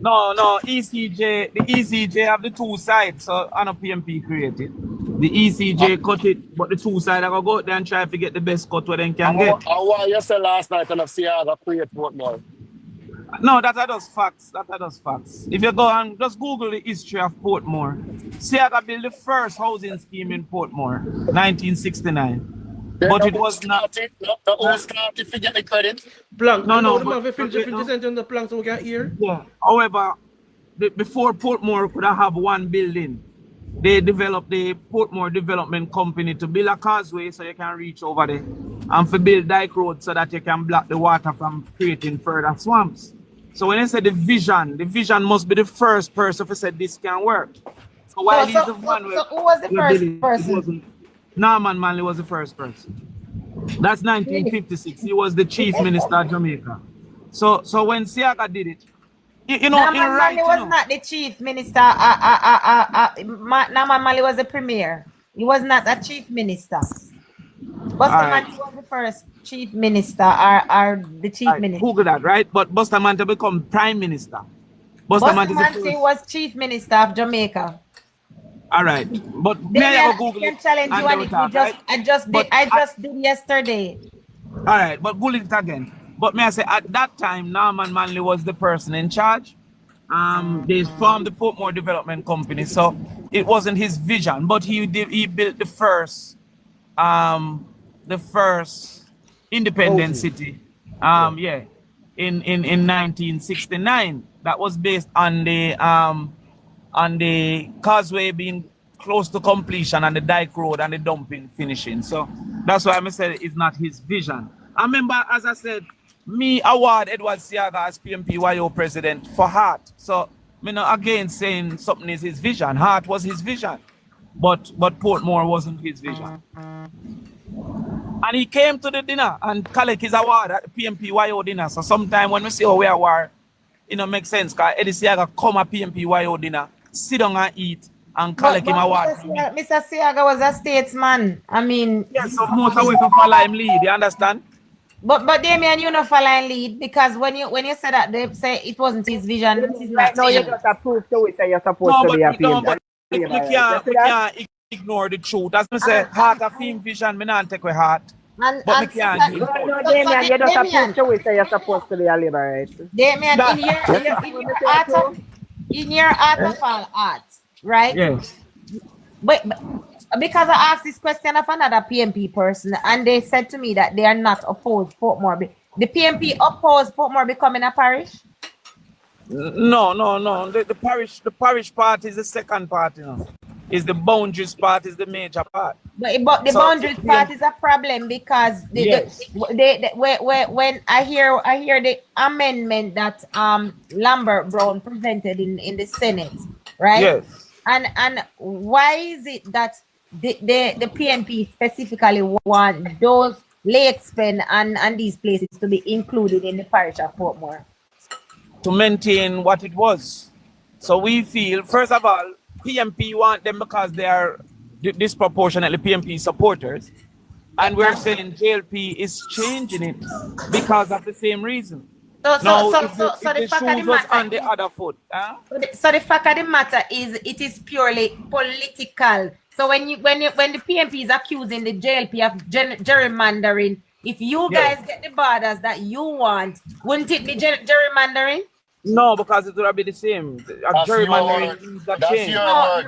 No, ECJ, the ECJ have the two sides, so I know PMP created. The ECJ cut it, but the two sides are go out there and try to get the best cut where they can get. What you said last night on the Seattle create Portmore? No, that are just facts. If you go and just Google the history of Portmore, Seattle built the first housing scheme in Portmore, 1969. But it was not. The old started to get the credit. Plank. No. The plank so we can hear. Yeah. However, before Portmore could have one building, they developed the Portmore Development Company to build a causeway so you can reach over there, and to build dike road so that you can block the water from creating further swamps. So when I say the vision must be the first person who said this can work. So while he's the one who was the first person? Norman Manley was the first person. That's 1956. He was the chief minister of Jamaica. So when Siaka did it, Norman Manley was not the chief minister. Norman Manley was the premier. He was not a chief minister. Bustamante was the first chief minister or the chief minister. Google that, right? But Bustamante become prime minister. Bustamante was chief minister of Jamaica. All right, but may I ever Google it? Challenge you and I just did yesterday. All right, but Google it again. But may I say, at that time, Norman Manley was the person in charge. They formed the Portmore Development Company, so it wasn't his vision, but he built the first independent city. In 1969. That was based on the causeway being close to completion and the dike road and the dumping finishing. So that's why I said it's not his vision. I remember, as I said, me award Edward Siaga as PMPYO president for heart. So me not again saying something is his vision. Heart was his vision, but Portmore wasn't his vision. And he came to the dinner and collect his award at the PMPYO dinner. So sometime when we see how we are, it don't make sense because Eddie Siaga come at PMPYO dinner, sit down and eat and collect him award. Mr. Siaga was a statesman. I mean, yes, so most of we can follow him lead, you understand? But Damion, you know follow and lead because when you say that they say it wasn't his vision, it is not. No, you just approve to it, so you're supposed to be happy. No, but we can't ignore the truth. As I say, heart of him vision, me not take with heart. And, but we can't. No, Damion, you just approve to it, so you're supposed to be a liberate. Damion, in your art of all art, right? Yes. But because I asked this question of another PMP person, and they said to me that they are not opposed Portmore. The PMP opposed Portmore becoming a parish? No. The parish part is the second part, you know. Is the boundaries part is the major part. But the boundaries part is a problem because when I hear the amendment that Lambert Brown presented in the Senate, right? Yes. And why is it that the PNP specifically want those Lake Spen and these places to be included in the parish of Portmore? To maintain what it was. So we feel, first of all, PMP want them because they are disproportionately PMP supporters. And we're saying JLP is changing it because of the same reason. So the fact of the matter on the other foot. Huh? So the fact of the matter is it is purely political. So when the PMP is accusing the JLP of gerrymandering, if you guys get the borders that you want, wouldn't it be gerrymandering? No, because it would be the same. That's your word.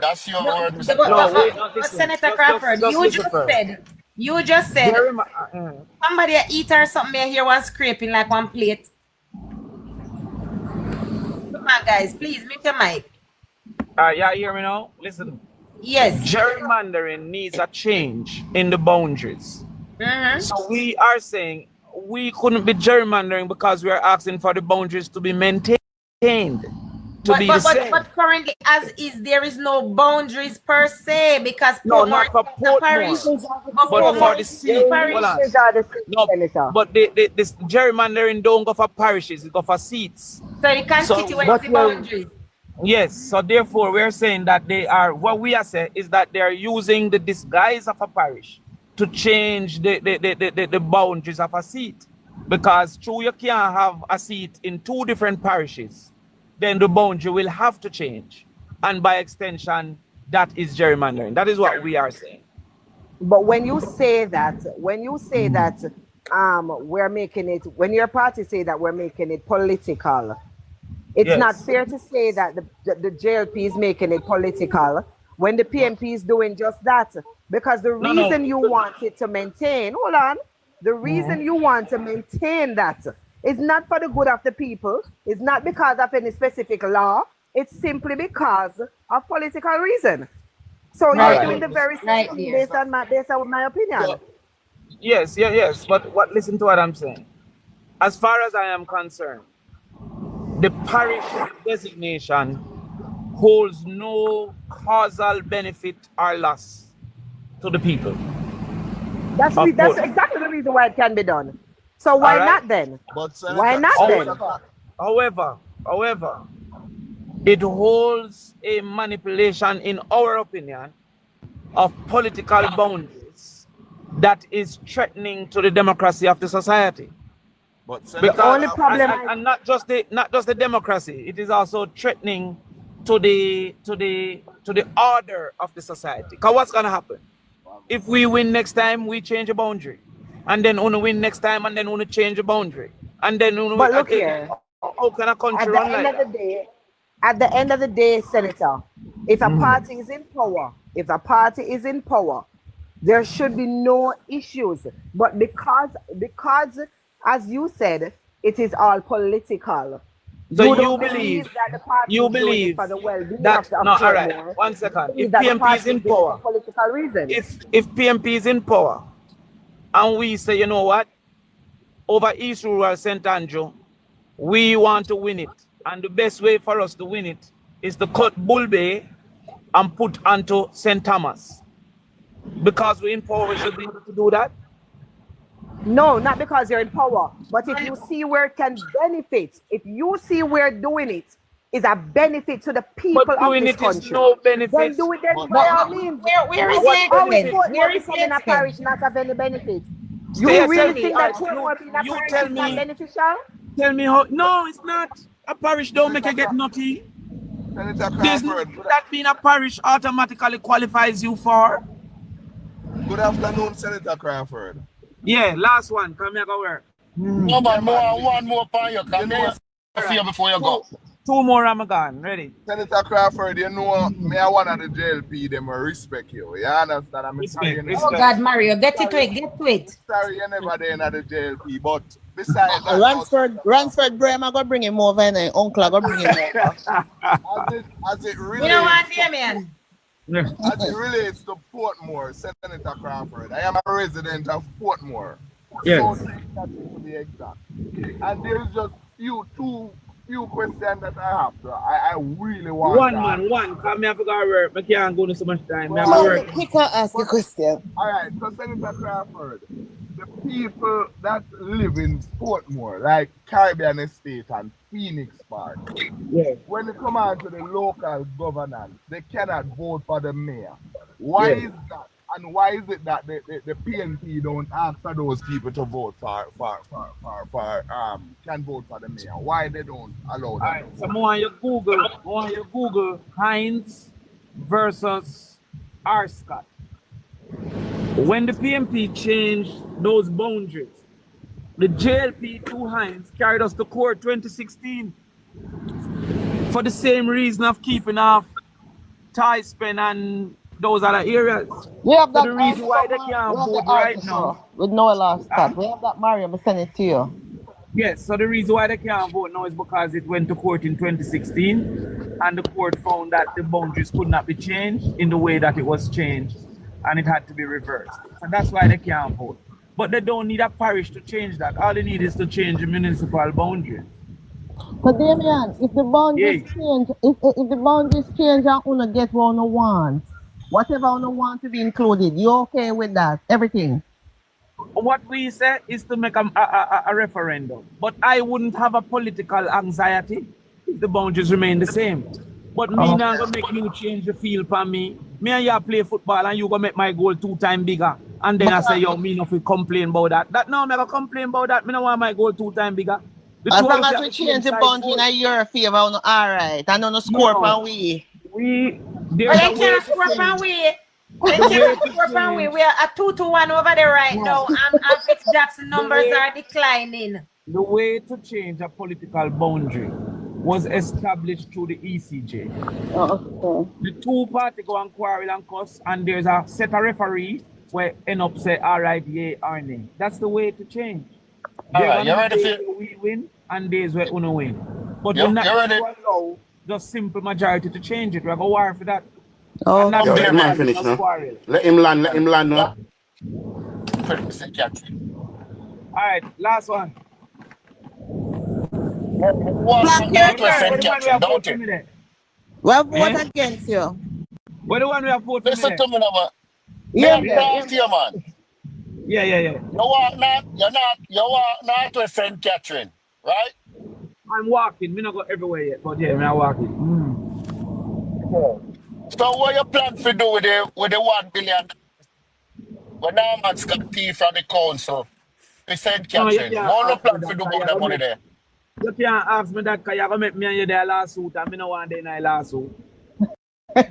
That's your word. But Senator Crawford, you just said somebody eat or something here one scraping like one plate. Come on, guys, please mute your mic. Yeah, hear me now? Listen. Yes. Gerrymandering needs a change in the boundaries. So we are saying we couldn't be gerrymandering because we are asking for the boundaries to be maintained. But currently, as is, there is no boundaries per se because no, not for Portmore, but for the city. No, but this gerrymandering don't go for parishes; it go for seats. So the constituency boundaries. Yes. So therefore, we're saying that they are. What we are saying is that they are using the disguise of a parish to change the boundaries of a seat, because true, you can't have a seat in two different parishes. Then the boundary will have to change, and by extension, that is gerrymandering. That is what we are saying. But when you say that, we're making it, when your party say that we're making it political, it's not fair to say that the JLP is making it political when the PMP is doing just that. Because the reason you want it to maintain, hold on, the reason you want to maintain that is not for the good of the people. It's not because of any specific law. It's simply because of political reason. So you're doing the very same thing based on my opinion. Yes. But listen to what I'm saying. As far as I am concerned, the parish designation holds no causal benefit or loss to the people. That's exactly the reason why it can be done. So why not then? Why not then? However, it holds a manipulation, in our opinion, of political boundaries that is threatening to the democracy of the society. But the only problem, and not just the democracy, it is also threatening to the order of the society. Because what's gonna happen? If we win next time, we change a boundary. And then we win next time, and then we change the boundary. And then but look here, how can a country run like that? At the end of the day, Senator, if a party is in power, there should be no issues. But because as you said, it is all political. So you don't believe that the party you is doing believe it for the well-being that of no, all right. Portmore. 1 second. You If believe that the PMP is party in is doing it power, for political reasons. if PMP is in power, and we say, you know what, over East Rural St. Andrew, we want to win it, and the best way for us to win it is to cut Bull Bay and put onto St. Thomas. Because we're in power, we should be able to do that. No, not because you're in power, but if you see where it can benefit, if you see where doing it is a benefit to the people But of doing this it is country, no then benefit. do it then But- by all means. Where is What it? How is benefit? Portmore Where is becoming a it? parish not have any benefit? Stay You really yourself. think that Alright, Portmore being a you parish tell is not me. beneficial? Tell me how. No, it's not. A parish don't make you get nutty. Senator There's Crawford, nothing that being a parish automatically qualifies you for. good afternoon, Senator Crawford. Yeah, last one. Come here, go work. No, man, one more for you. Can you see you before you go? Two more, I'm gone. Ready? Senator Crawford, you know, me I one of the JLP, them will respect you. You understand? I'm Respect, sorry, respect. Oh God, Mario, get to it, get to it. sorry you never there in the JLP, but besides that, Ransford Graham, I go bring him over and uncle I go bring him over. as it You know what, relates, Damion? as it relates to Portmore, Senator Crawford, I am a resident of Portmore. Yes. So, to be exact. And there's just few questions that I have. So I really want One to man, ask. one. Come here, I forgot work. I can't go to so much time. I have Well, to work. He can ask a question. All right, so Senator Crawford, the people that live in Portmore, like Caribbean Estate and Phoenix Park, Yes. when they come on to the local governance, they cannot vote for the mayor. Why Yes. is that? And why is it that the PNP don't ask for those people to vote can vote for the mayor? Why they don't allow them? Alright, so more you Google Hines versus R. Scott. When the PMP changed those boundaries, the JLP to Hines carried us to court 2016 for the same reason of keeping off Tie-Spen and those other areas. We have So that the reason why they can't vote right now. with no last stop. We have that Mario, I send it to you. Yes, so the reason why they can't vote now is because it went to court in 2016 and the court found that the boundaries could not be changed in the way that it was changed and it had to be reversed. And that's why they can't vote. But they don't need a parish to change that. All they need is to change the municipal boundaries. So Damian, if the boundaries change, if the boundaries change and you get what you want, whatever you want to be included, you okay with that? Everything? What we say is to make a referendum. But I wouldn't have a political anxiety if the boundaries remain the same. But me not gonna make you change the field for me. Me and you play football and you gonna make my goal 2 times bigger. And then I say, yo, me not complain about that. That no, I'm not gonna complain about that. Me not want my goal 2 times bigger. As long as we change the boundary in your favor, all right. I know no score for we. Well, they can't score from we. They can't score from we. We are at 2-1 over there right now. And Fitz Jackson numbers are declining. The way to change a political boundary was established through the ECJ. Okay. The 2 parties go and quarrel and cuss, and there's a set of referee where end up say, all right, yay or nay. That's the way to change. Alright, you ready for we win, and days where uno win. But You we're not ready? going to allow just simple majority to change it. We're going to war for that. Oh, And not Yo, let just man finish now. quarrel. Let him land now. All right, last one. One Where percent the one we caption, have don't vote for it? me there? we have vote Eh? against you. Where the one we have vote for me Listen there? to me now, man. Yeah, Me talk to you, man. Yeah. You walk not to St. Catherine, right? I'm walking. Me not go everywhere yet, but yeah, I'm walking. So what you plan to do with the $1 billion? When now man's got tea from the council to St. No, you Catherine. can't What no ask me plan to that, do 'cause with you're that gonna money make- there? You can't ask me that because you're going to make me and you there lawsuit and me no want in a lawsuit. Now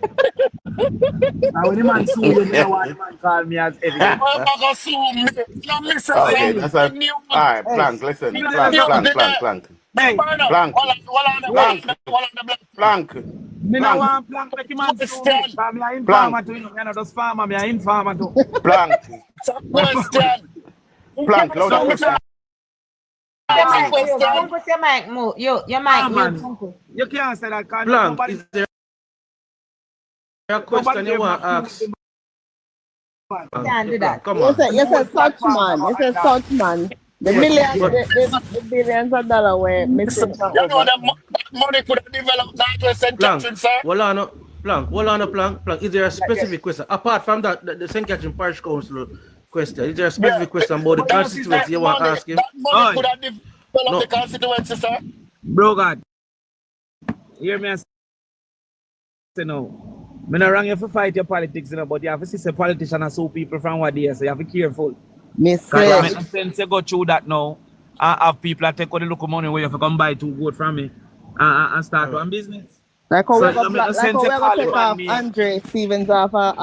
when the man sue you, me no want the man call me as evidence. I'm not going to sue me. No, me say Okay, you. that's all right. Plank, listen. Hey. Plank. Hey. Plank. Plank. Me no Plank. want plank make the man sue me. Question. Because me a informer too, you know. Me not just farmer, me a informer too. Plank. It's a question. Plank. Loud So and which question. one Punkus, your mic move. Your mic move, Punkus. You can't say that. Blank, is there a question you want to ask? You can't do that. Come on. You said such man. You said such man. The millions, the billions of dollars were missing from You know that money could have developed that St. Catherine, sir. Hold on, Plank. Is there a specific question? Apart from that, the St. Catherine Parish Council question, is there a specific question about the constituency you want to ask him? That money could have developed the constituency, sir. Bro, God. Hear me say no. I'm not wrong if you fight your politics, you know, but you have to see the politician and so people from what they say. You have to be careful. Miss Because make sense you go through that now and have people that take all the local money where you have to come buy 2 votes from me and start one business. Like how So we're going to take off Andre Stevens off a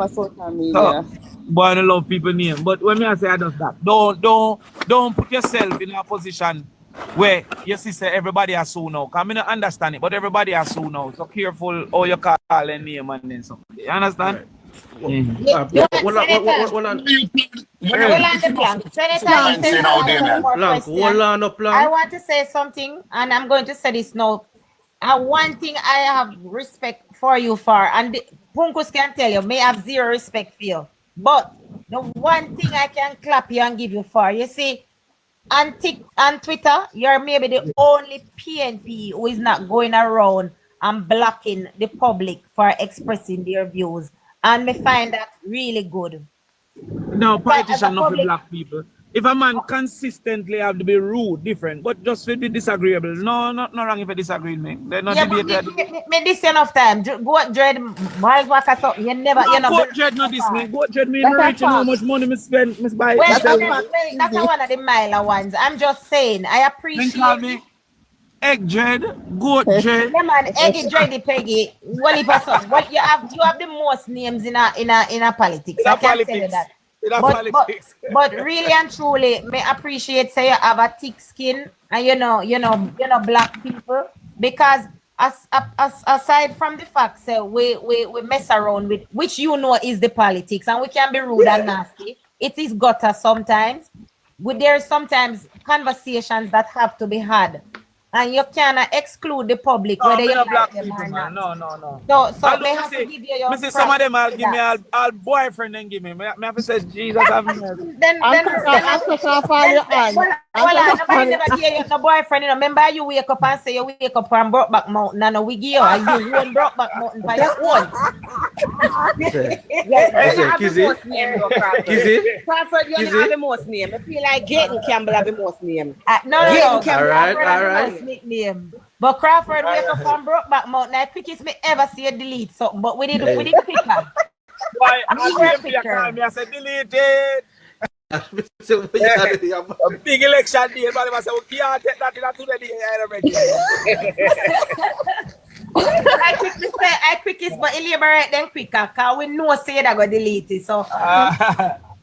social media. Boy, I don't love people name. But when I say I don't stop, don't put yourself in a position where your sister everybody has so now. Because I don't understand it, but everybody has so now. So careful how you call and name and then so. You understand? Right. I want to say something, and I'm going to say this now. One thing I have respect for you for, and Punkus can tell you, may have zero respect for you. But the one thing I can clap you and give you for, you see, on Twitter, you're maybe the only PNP who is not going around and blocking the public for expressing their views. And me find that really good. No, politicians not for black people. If a man consistently have to be rude, different, but just to be disagreeable. No, not wrong if you disagree with me. They're not debated. Me this enough time. Go dread miles worth of something. You never, you know. Go dread not this me. Go dread me rich and how much money me spend, me buy. Well, that's one of the miler ones. I'm just saying. I appreciate. Then call me egg dread, goat dread. Yeah, man, eggy dready Peggy. Well, if what you have the most names in a politics. I can tell you that. But really and truly, me appreciate say you have a thick skin and you know black people, because aside from the fact say we mess around with which is the politics, and we can be rude and nasty. It is gutter sometimes. There's sometimes conversations that have to be had. And you cannot exclude the public whether you like them or not. No. So they have to give you your some of them I'll give me all boyfriend and give me. I have to say Jesus have mercy. Then nobody never give you no boyfriend. Remember you wake up and say you wake up from Brokeback Mountain and we give you and you own Brokeback Mountain by your own. Kizzy? Crawford, you have the most name. I feel like Gaten Campbell have the most name. No. All right. Nickname. But Crawford wake up from Brokeback Mountain. I quickest me ever see a delete something, but we did pick her. Why? I said delete it. A big election day, but I said we can't take that to the day. I quickest, but elaborate them quicker, cause we know say that go delete it. So.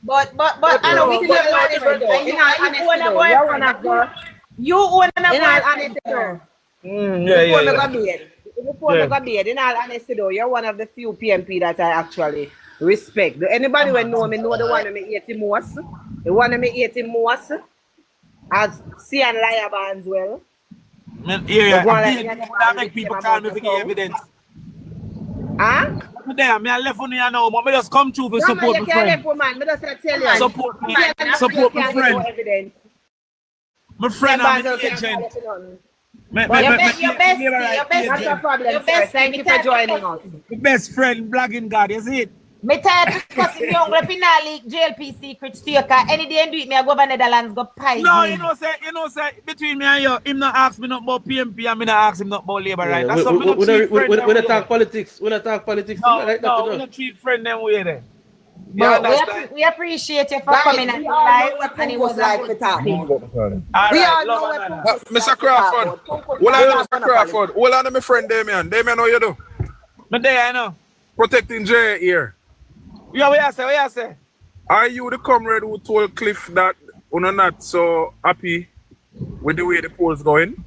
But I know we can different. You own a boyfriend. Before we go bed, in all honesty though, you're one of the few PMP that I actually respect. Anybody who know me know the one who me hate him most. The one who me hate him most as C and liar bands well. I make people call me for the evidence. Huh? I left on here now, but I just come through for support my friend. Support my friend. My friend, I'm an agent. Your best. Thank you for joining us. The best friend, blogging God, you see it? Me tired of discussing young finale JLP secrets to you, because any day I do it, me I go to Netherlands, go pie. No, you know, say, between me and you, him not ask me not about PMP and me not ask him not about labor, right? That's something we don't talk politics. We don't talk politics. No, we don't treat friend them way there. We appreciate you for coming and live, and it was like the talk. We all know Mr. Crawford. Mr. Crawford. Hold on to my friend Damion. Damion, how you do? But there, I know. Protecting J here. Yeah, what you say? Are you the comrade who told Cliff that you're not so happy with the way the polls going?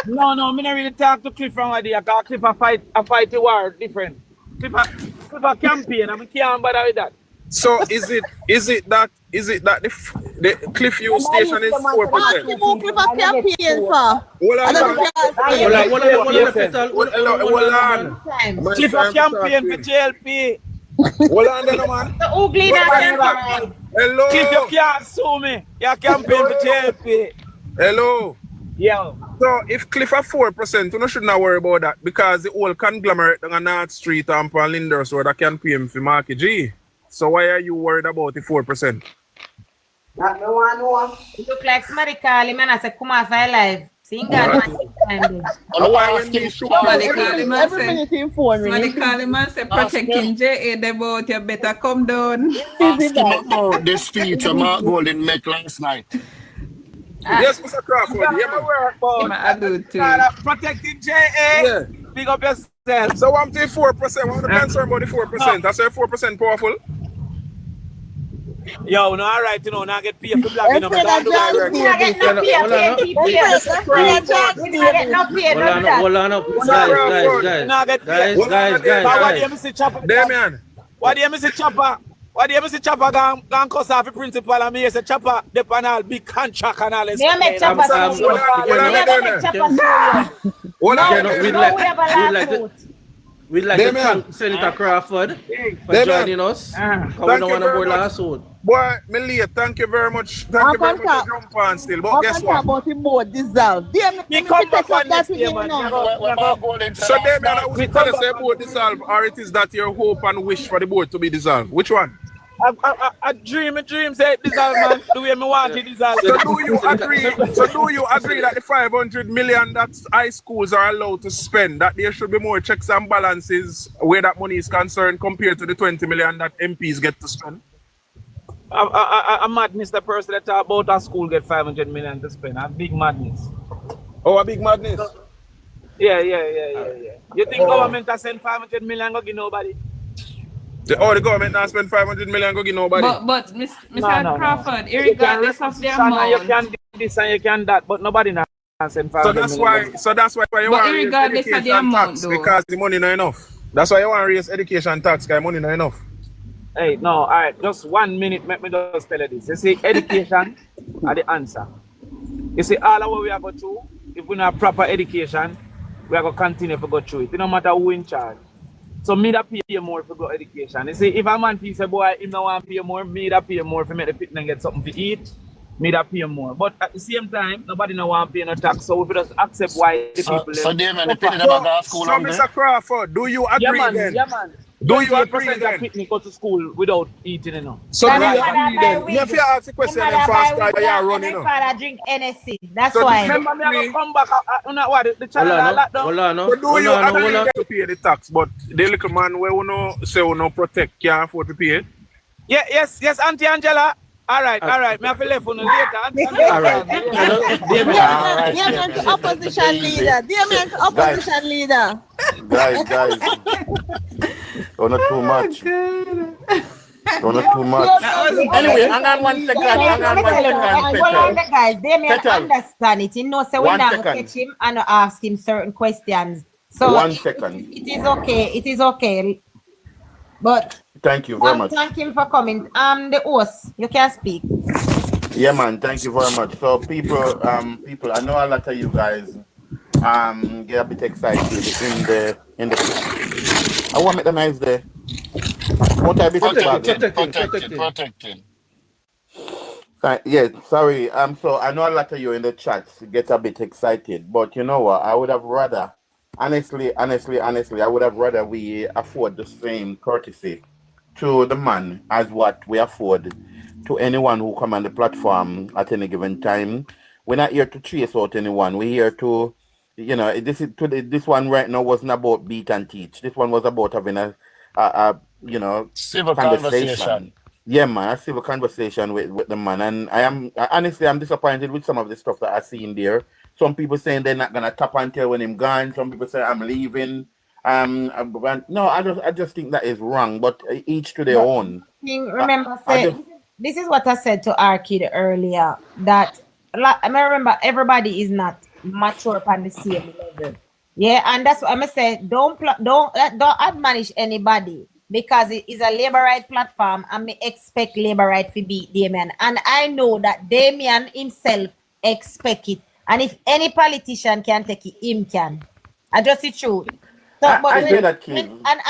No, me not really talk to Cliff from idea, because Cliff a fight the war different. Cliff a campaign, and we can't bother with that. So is it that the Cliffview station is 4%? Who give a campaign for? Hold on, man. Hold on. Cliff a campaign for JLP. Hold on, then, man. Ugly na temper. Hello. Cliff, you can't sue me. You campaign for JLP. Hello. Yeah. So if Cliff at 4%, you should not worry about that because the whole conglomerate on North Street and Paul Linders or that can pay him for Marky G. So why are you worried about the 4%? Look like somebody call him and I say, come off live. Seeing God, Every minute in phone ring. Somebody call him and say, protecting JA, about you better come down. Ask him about the speech Mark Golden make last night. Yes, Mr. Crawford. I do too. Protecting JA. Yeah. Big up yourself. So I'm saying 4%. I'm not concerned about the 4%. I say 4% powerful. Yo, no, all right, you know, now get paid for blagging up. Hold on, Damion. What do you miss Chopper? What do you miss Chopper gone cuss off the principal and me say Chopper the panel big contract and all this. We'd like to thank Senator Crawford for joining us. We don't want to board last one. Boy, Melia, thank you very much. Thank you very much for jump on still. But guess what? About the board dissolve. He come back on next year, man. So Damion, I would tell us about dissolve, or it is that your hope and wish for the board to be dissolved. Which one? I dream say dissolve, man. The way me want it dissolve. So do you agree? That the 500 million that high schools are allowed to spend, that there should be more checks and balances where that money is concerned compared to the 20 million that MPs get to spend? I'm madness the person that talk about a school get 500 million to spend. A big madness. Oh, a big madness? Yeah. You think government has send 500 million go give nobody? The government now spend 500 million go give nobody. But Mr. Crawford, regardless of the amount. You can do this and you can that, but nobody now send 500 million. So that's why you want to raise education tax because the money not enough. That's why you want to raise education tax because money not enough. Hey, no, all right, just 1 minute, let me just tell you this. You see, education are the answer. You see, all of what we are going through, if we don't have proper education, we are going to continue to go through it. It no matter who in charge. So me that pay more for good education. You see, if a man feels say, boy, him no want to pay more, me that pay more for make the people get something to eat, me that pay more. But at the same time, nobody no want to pay no tax. So if we just accept why the people... So Damion, the people never go to school. So Mr. Crawford, do you agree then? Yeah, man. Do you agree then? Picnic go to school without eating, you know. So do you agree then? You have to ask the question and fast you are running. My father drink NSC. That's so why. Remember me, I go come back. The channel locked down. So do you agree to pay the tax? But the little man where we no say we no protect can't afford to pay it? Yeah, yes, Auntie Angela. All right. Me have to left on later. All right. Damion, opposition leader. Damion, opposition leader. Guys. Don't too much. Don't too much. Anyway, hang on 1 second. Guys, Damion understand it. You know, so when I catch him and ask him certain questions. So 1 second. It is okay. But thank you very much. Thank him for coming. The host, you can speak. Yeah, man. Thank you very much. So people, I know a lot of you guys get a bit excited in the. I want to make the nice day. What I be protecting. Yeah, sorry. So I know a lot of you in the chat get a bit excited, but you know what? I would have rather. Honestly, I would have rather we afford the same courtesy to the man as what we afford to anyone who come on the platform at any given time. We're not here to chase out anyone. We're here to, this one right now wasn't about beat and teach. This one was about having a civil conversation. Yeah, man, a civil conversation with the man. And I'm disappointed with some of the stuff that I see in there. Some people saying they're not gonna tap until when I'm gone. Some people say I'm leaving. No, I just think that is wrong. But each to their own. Remember, this is what I said to our kid earlier. That I remember everybody is not mature upon the same level. Yeah, and that's what I'm gonna say. Don't admonish anybody because it is a labor right platform and me expect labor right to beat Damion. And I know that Damion himself expect it. And if any politician can take it, him can. I just the truth. So, but I when, say that, when, kid. and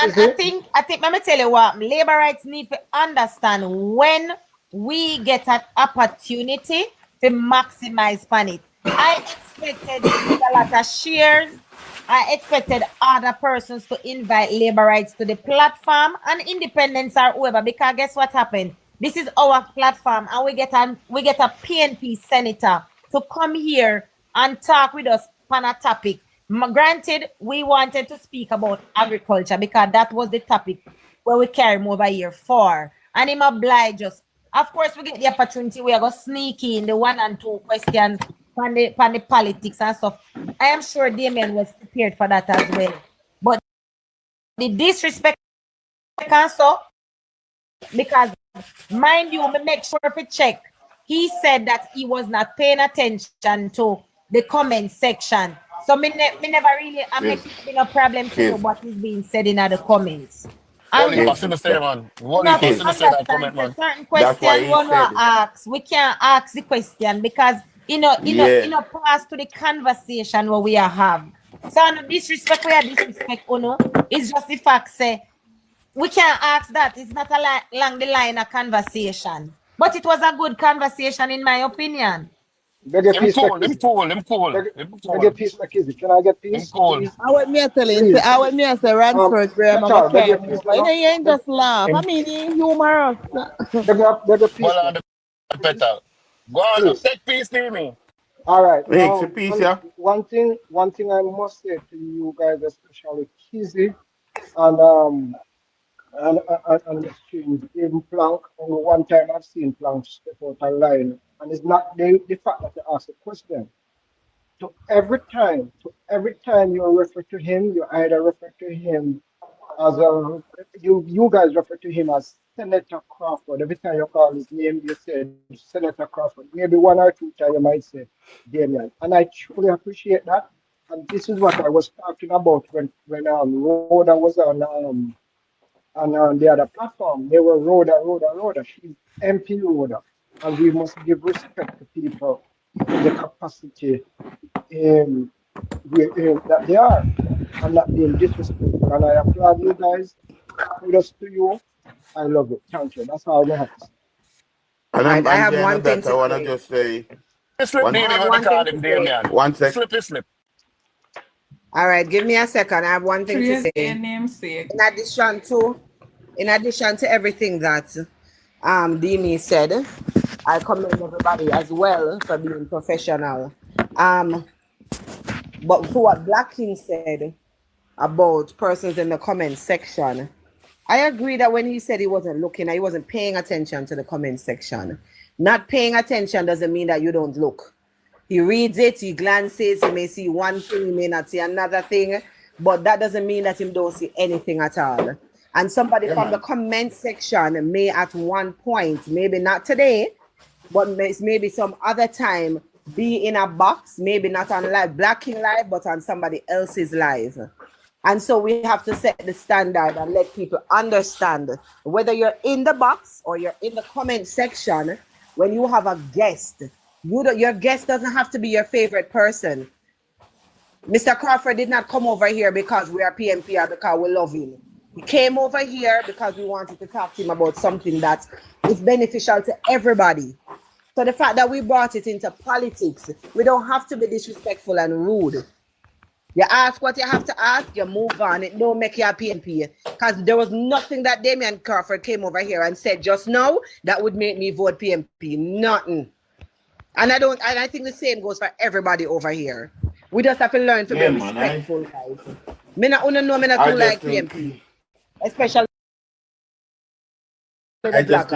I think let me tell you what, labor rights need to understand when we get an opportunity to maximize on it. I expected to see a lot of shares. I expected other persons to invite labor rights to the platform and independents or whoever, because guess what happened? This is our platform and we get a PNP senator to come here and talk with us on a topic. Granted, we wanted to speak about agriculture because that was the topic where we carry him over here for. And him oblige us. Of course, we get the opportunity, we are going to sneak in the 1 and 2 questions on the politics and stuff. I am sure Damion was prepared for that as well. But the disrespect and so, because mind you, me make sure if you check, he said that he was not paying attention to the comment section. So me never really, I make it no problem to know what is being said in the comments. What And you passing the say, man? What no, you passing the say that comment, understand man? certain That's why questions he we not said. ask. We can't ask the question because pass to the conversation what we are have. So no disrespect we are disrespect, it's just the fact say we can't ask that. It's not along the line of conversation. But it was a good conversation in my opinion. Beg your Him peace, cool, him McKinsey. cool, him cool, Beg him your cool, peace, McKinsey. Can I get him peace, cool. please? I want me to tell you, Please. I want me to say Ransford Graham, I'm Chachal, a beg your carry peace, over. You know, you ain't just laugh. I mean, you humorous. Beg your peace, Well, man. the better. Go on, Please. take peace, near me. All right. Hey, it's Now, a piece, yeah. one thing I must say to you guys, especially Kizzy and the streams, even Plank. Only one time I've seen Plank step out a line, and it's not the fact that you ask a question. So every time you refer to him, you either refer to him as you guys refer to him as Senator Crawford. Every time you call his name, you say Senator Crawford. Maybe 1 or 2 times you might say Damion. And I truly appreciate that. And this is what I was talking about when Rhoda was on the other platform. They were Rhoda. She's MP Rhoda. And we must give respect to people in the capacity that they are and not being disrespectful. And I applaud you guys. Kudos to you. I love it. Thank you. That's all I have to say. And Right, I I'm have the end one of thing that. I to want to say. just say Slip, one, I near me, have what they one thing call to him, say. Damion. one sec. Slip. All right, give me a second. I have one thing to Create say. a namesake. In addition to everything that Dimi said, I commend everybody as well for being professional. But to what Black King said about persons in the comment section, I agree that when he said he wasn't looking, he wasn't paying attention to the comment section. Not paying attention doesn't mean that you don't look. He reads it, he glances, he may see one thing, he may not see another thing, but that doesn't mean that he don't see anything at all. And somebody from the comment section may at one point, maybe not today, but maybe some other time, be in a box, maybe not on live, Black King live, but on somebody else's live. And so we have to set the standard and let people understand whether you're in the box or you're in the comment section. When you have a guest, your guest doesn't have to be your favorite person. Mr. Crawford did not come over here because we are PMP or because we love him. He came over here because we wanted to talk to him about something that is beneficial to everybody. So the fact that we brought it into politics, we don't have to be disrespectful and rude. You ask what you have to ask, you move on. It don't make you a PNP. Because there was nothing that Damion Crawford came over here and said just now that would make me vote PNP. Nothing. And I think the same goes for everybody over here. We just have to learn to be respectful, guys. Me not too like PNP. Especially the black.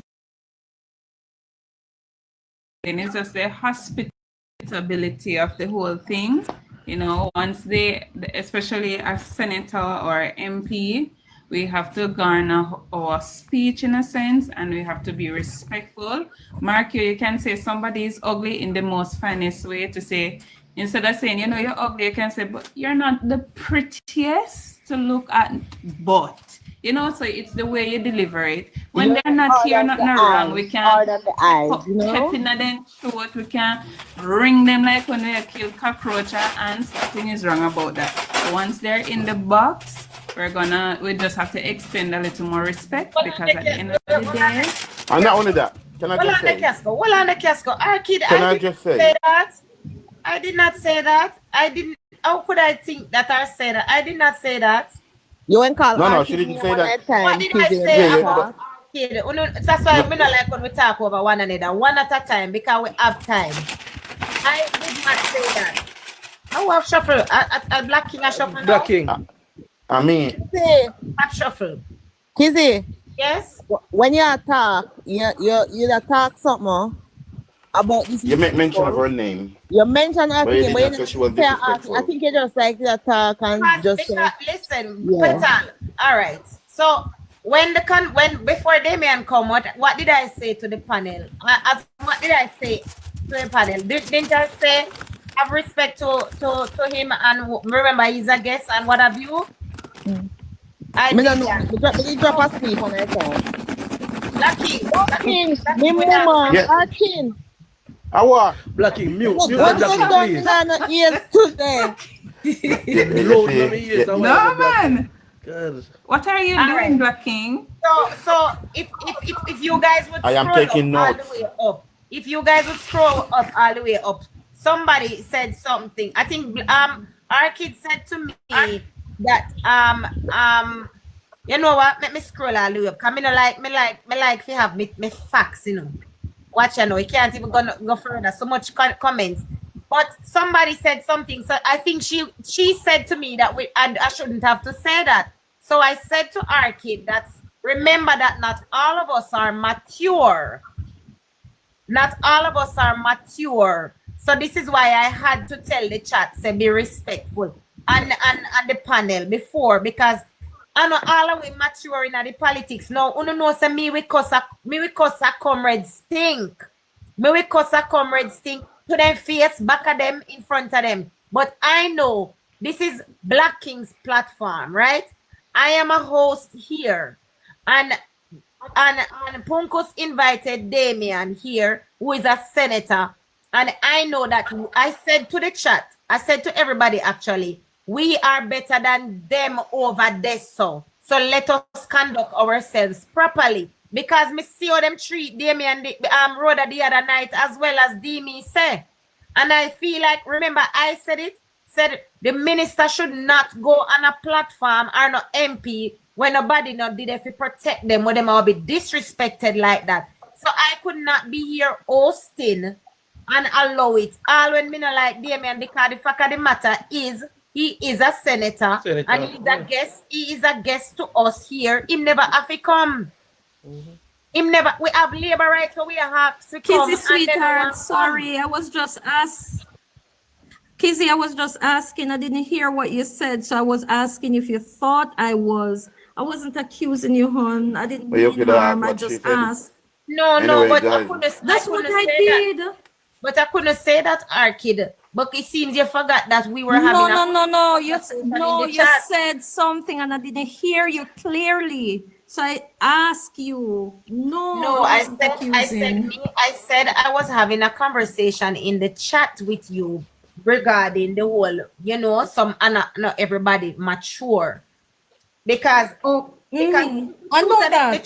It's just the hospitability of the whole thing. You know, once they, especially a senator or MP, we have to garner our speech in a sense, and we have to be respectful. Mark, you can say somebody is ugly in the most finest way to say, instead of saying, you know, you're ugly, you can say, but you're not the prettiest to look at, but You know, so it's the way you deliver it. When they're not Hard here, on nothing the wrong. eyes. We can Hard on the eyes, you know? pep in them throat. We can ring them like when we kill cockroach and nothing is wrong about that. Once they're in the box, we just have to extend a little more respect because at the end of the day. And not only that, can I just say? Well on the casco. Our kid, Can I didn't just say? that. I did not say that. I didn't. How could I think that I said that? I did not say that. You went call No, she didn't say that. What did I say about kid? That's why we not like when we talk over one another, one at a time, because we have time. I did not say that. I have shuffle. A Black King a shuffle now? Black King. I mean, Kizzy, Have shuffle. Kizzy, Yes? when you talk, you talk something about this. you make mention of her name. You mention her But you name, did but not you say she was say her. disrespectful. I think you just like to talk and just say, Listen, Yeah. Petal. All right. So when before Damion come, what did I say to the panel? What did I say to the panel? Didn't I say have respect to him and remember he's a guest and what have you? I me did don't know. that. Me drop a sleep on her phone. Lucky. Me mama, Yeah. her chin. What? Black King, mute What that was Black done King, in her ears today? please. Load on me ears. I want No, the Black King. man. God. What are you All doing, right. Black King? So if you guys would I am scroll taking up all notes. the way up, if you guys would scroll up all the way up, somebody said something. I think our kid said to me that you know what? Let me scroll all the way up. Cause me like if you have me facts, you know. Watch, you know, you can't even go further. So much comments. But somebody said something. So I think she said to me that I shouldn't have to say that. So I said to our kid that remember that not all of us are mature. Not all of us are mature. So this is why I had to tell the chat, say be respectful and the panel before, because I know all of we mature in the politics. Now, you know, say me we cuss a comrades stink. Me we cuss a comrades stink to them face, back of them, in front of them. But I know this is Black King's platform, right? I am a host here. And Punkus invited Damion here, who is a senator. And I know that I said to the chat, I said to everybody actually, we are better than them over there. So let us conduct ourselves properly. Because me see how them treat Damion Rhoda the other night as well as Demi say. And I feel like, remember I said the minister should not go on a platform or no MP when nobody not did if you protect them, when them all be disrespected like that. So I could not be here hosting and allow it. All when me not like Damion, because the fact of the matter is he is a senator and he's a guest. He is a guest to us here. Him never have to come. Him never. We have labor rights, so we have to come. Kizzy, sweetheart, sorry, I was just asked. Kizzy, I was just asking. I didn't hear what you said, so I was asking if you thought I was. I wasn't accusing you, hon. I didn't mean harm. I just asked. No, Anyway, but guys. That's what I did. But I couldn't say that, our kid. But it seems you forgot that we were having No. You said something and I didn't hear you clearly. So I asked you. No, I said I was having a conversation in the chat with you regarding the whole, you know, not everybody mature. Because I know that.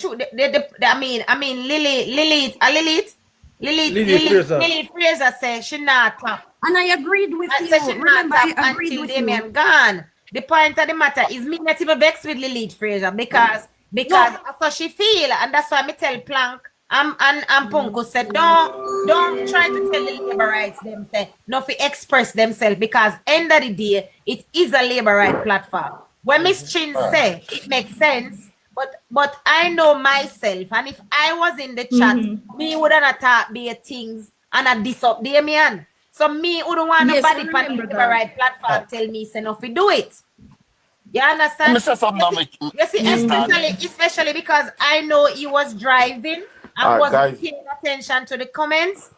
Lily Fraser said she not talk. And I agreed with you. Remember, I agreed with Damion gone. The point of the matter is me not even vexed with Lily Fraser because that's how she feel, and that's why me tell Plank and Punko said don't try to tell the labor rights them say not to express themselves, because end of the day it is a labor right platform. When Miss Chin say it makes sense, but I know myself, and if I was in the chat, me wouldn't attack their things and I diss up Damion. So me wouldn't want nobody on the labor right platform tell me say no fi do it. You understand? You see, especially because I know he was driving and wasn't paying attention to the comments.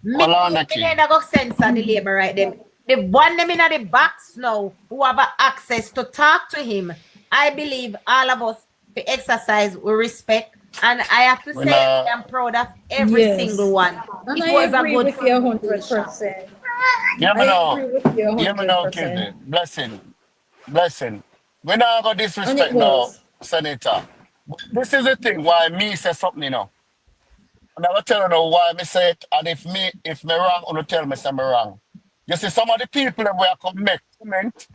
Me never go censor the labor right them. The one them in the box now who have access to talk to him. I believe all of us to exercise with respect. And I have to say, I'm proud of every single one. And It I was a agree good with you conversation. 100%. Yeah, me I know. agree with you Yeah, me know, 100%. Kizzy. Blessing. We now got And it disrespect now, was. Senator. But this is the thing why me say something, you know. And I will tell you now why me say it. And if me wrong, you tell me say me wrong. You see, some of the people that will come make comment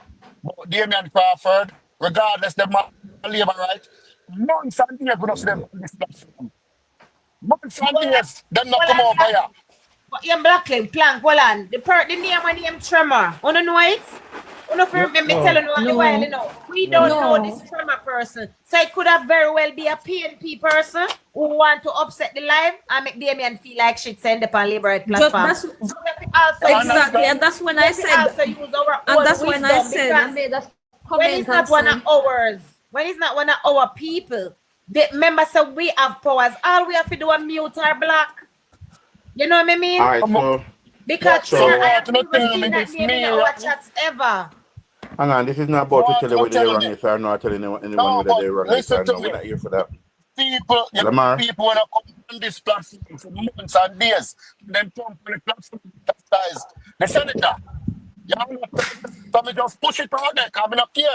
about Damion Crawford, regardless of my labor right, months and years we don't see them on this platform. Months and years, them not come over here. But you're blocking, plank, hold on. The name Tremor. You know it? You know, for me telling you all the while, you know. We don't know this Tremor person. So it could have very well be a PNP person who want to upset the life and make Damion feel like shit send up on Liberate platform. So exactly, and that's when I said, and that's when I said, I made a comment. When it's not one of ours, when it's not one of our people, the members say we have powers. All we have to do is mute or block. You know what I mean? All right, so because so I have not never tell me seen that this name me in our wrong. chats ever. hang on, this is not about to tell you Not whether they're telling wrong. me. If I'm not telling anyone No, whether but they're wrong. listen to No, me. we're not here for that. People, Lamar. people when I come on this platform for months and days, then come on the platform guys. The senator, you know, so me just push it out there, because I don't care.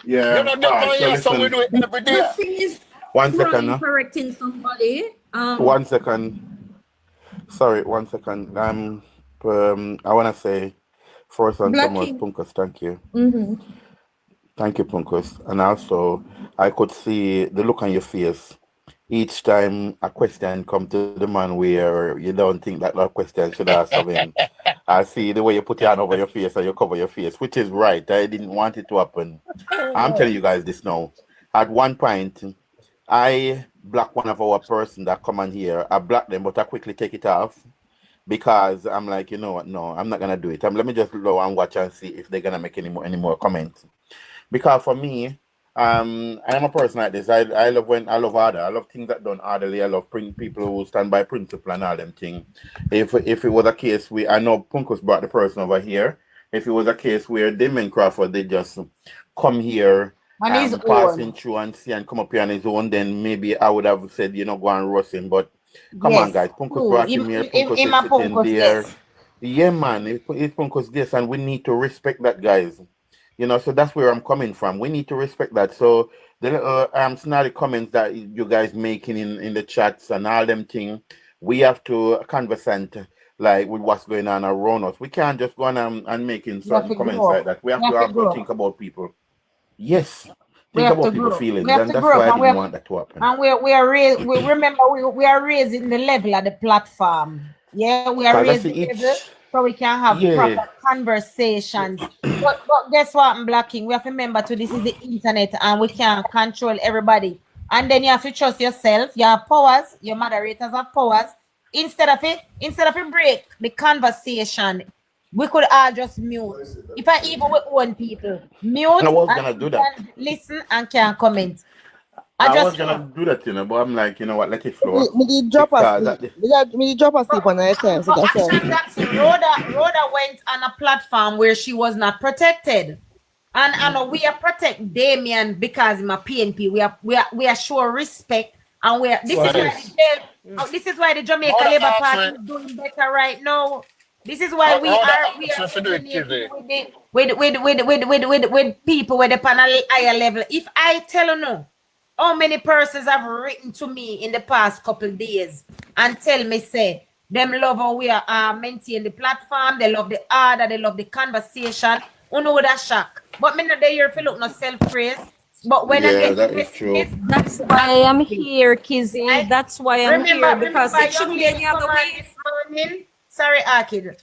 Yeah. You know, All right, so so we listen. do it every day. The thing is, 1 second, no? correcting somebody. 1 second. Sorry, 1 second. I want to say, first and foremost, Punkus, thank you. Thank you, Punkus. And also, I could see the look on your face each time a question come to the man where you don't think that question should ask of him. I see the way you put your hand over your face and you cover your face, which is right. I didn't want it to happen. I'm telling you guys this now. At one point, I blocked one of our person that come on here. I blocked them, but I quickly take it off because I'm like, you know what? No, I'm not gonna do it. Let me just go and watch and see if they're gonna make any more comments. Because for me, I'm a person like this. I love order. I love things that done orderly. I love people who stand by principle and all them things. If it was a case I know Punkus brought the person over here. If it was a case where Damion Crawford they just come here and passing through and see and come up here on his own, then maybe I would have said, you know, go and roast him. But come on, guys, Punkus brought him here. Punkus is sitting there. Yes. Yeah, man, it's Punkus this, and we need to respect that, guys. You know, so that's where I'm coming from. We need to respect that. So the snarly comments that you guys making in the chats and all them things, we have to conversate like with what's going on around us. We can't just go on and making certain comments like that. We have to also think about people. Yes. Think about people's feelings, and that's why I didn't want that to happen. And we are raising the level of the platform. Yeah, we are raising the level so we can have proper conversations. But guess what, I'm blocking. We have to remember too, this is the internet and we can't control everybody. And then you have to trust yourself. You have powers, your moderators have powers. Instead of it break the conversation, we could all just mute. If I even with one people, mute I was gonna do that. Listen and can comment. I was gonna do that, you know, but I'm like, you know what, let it flow. Me drop asleep on that time. So that's Rhoda went on a platform where she was not protected. And I know we are protect Damion because I'm a PNP. We are show respect and this is why the Jamaica Labour Party is doing better right now. This is why we are with people with the panel higher level. If I tell you how many persons have written to me in the past couple of days and tell me, say, them love how we are maintaining the platform, they love the order, they love the conversation. You know that shock. But me not there here for look no self-praise. But when I get that's why I'm here, Kizzy. That's why I'm here, because it shouldn't be any other way. Sorry, Arkid.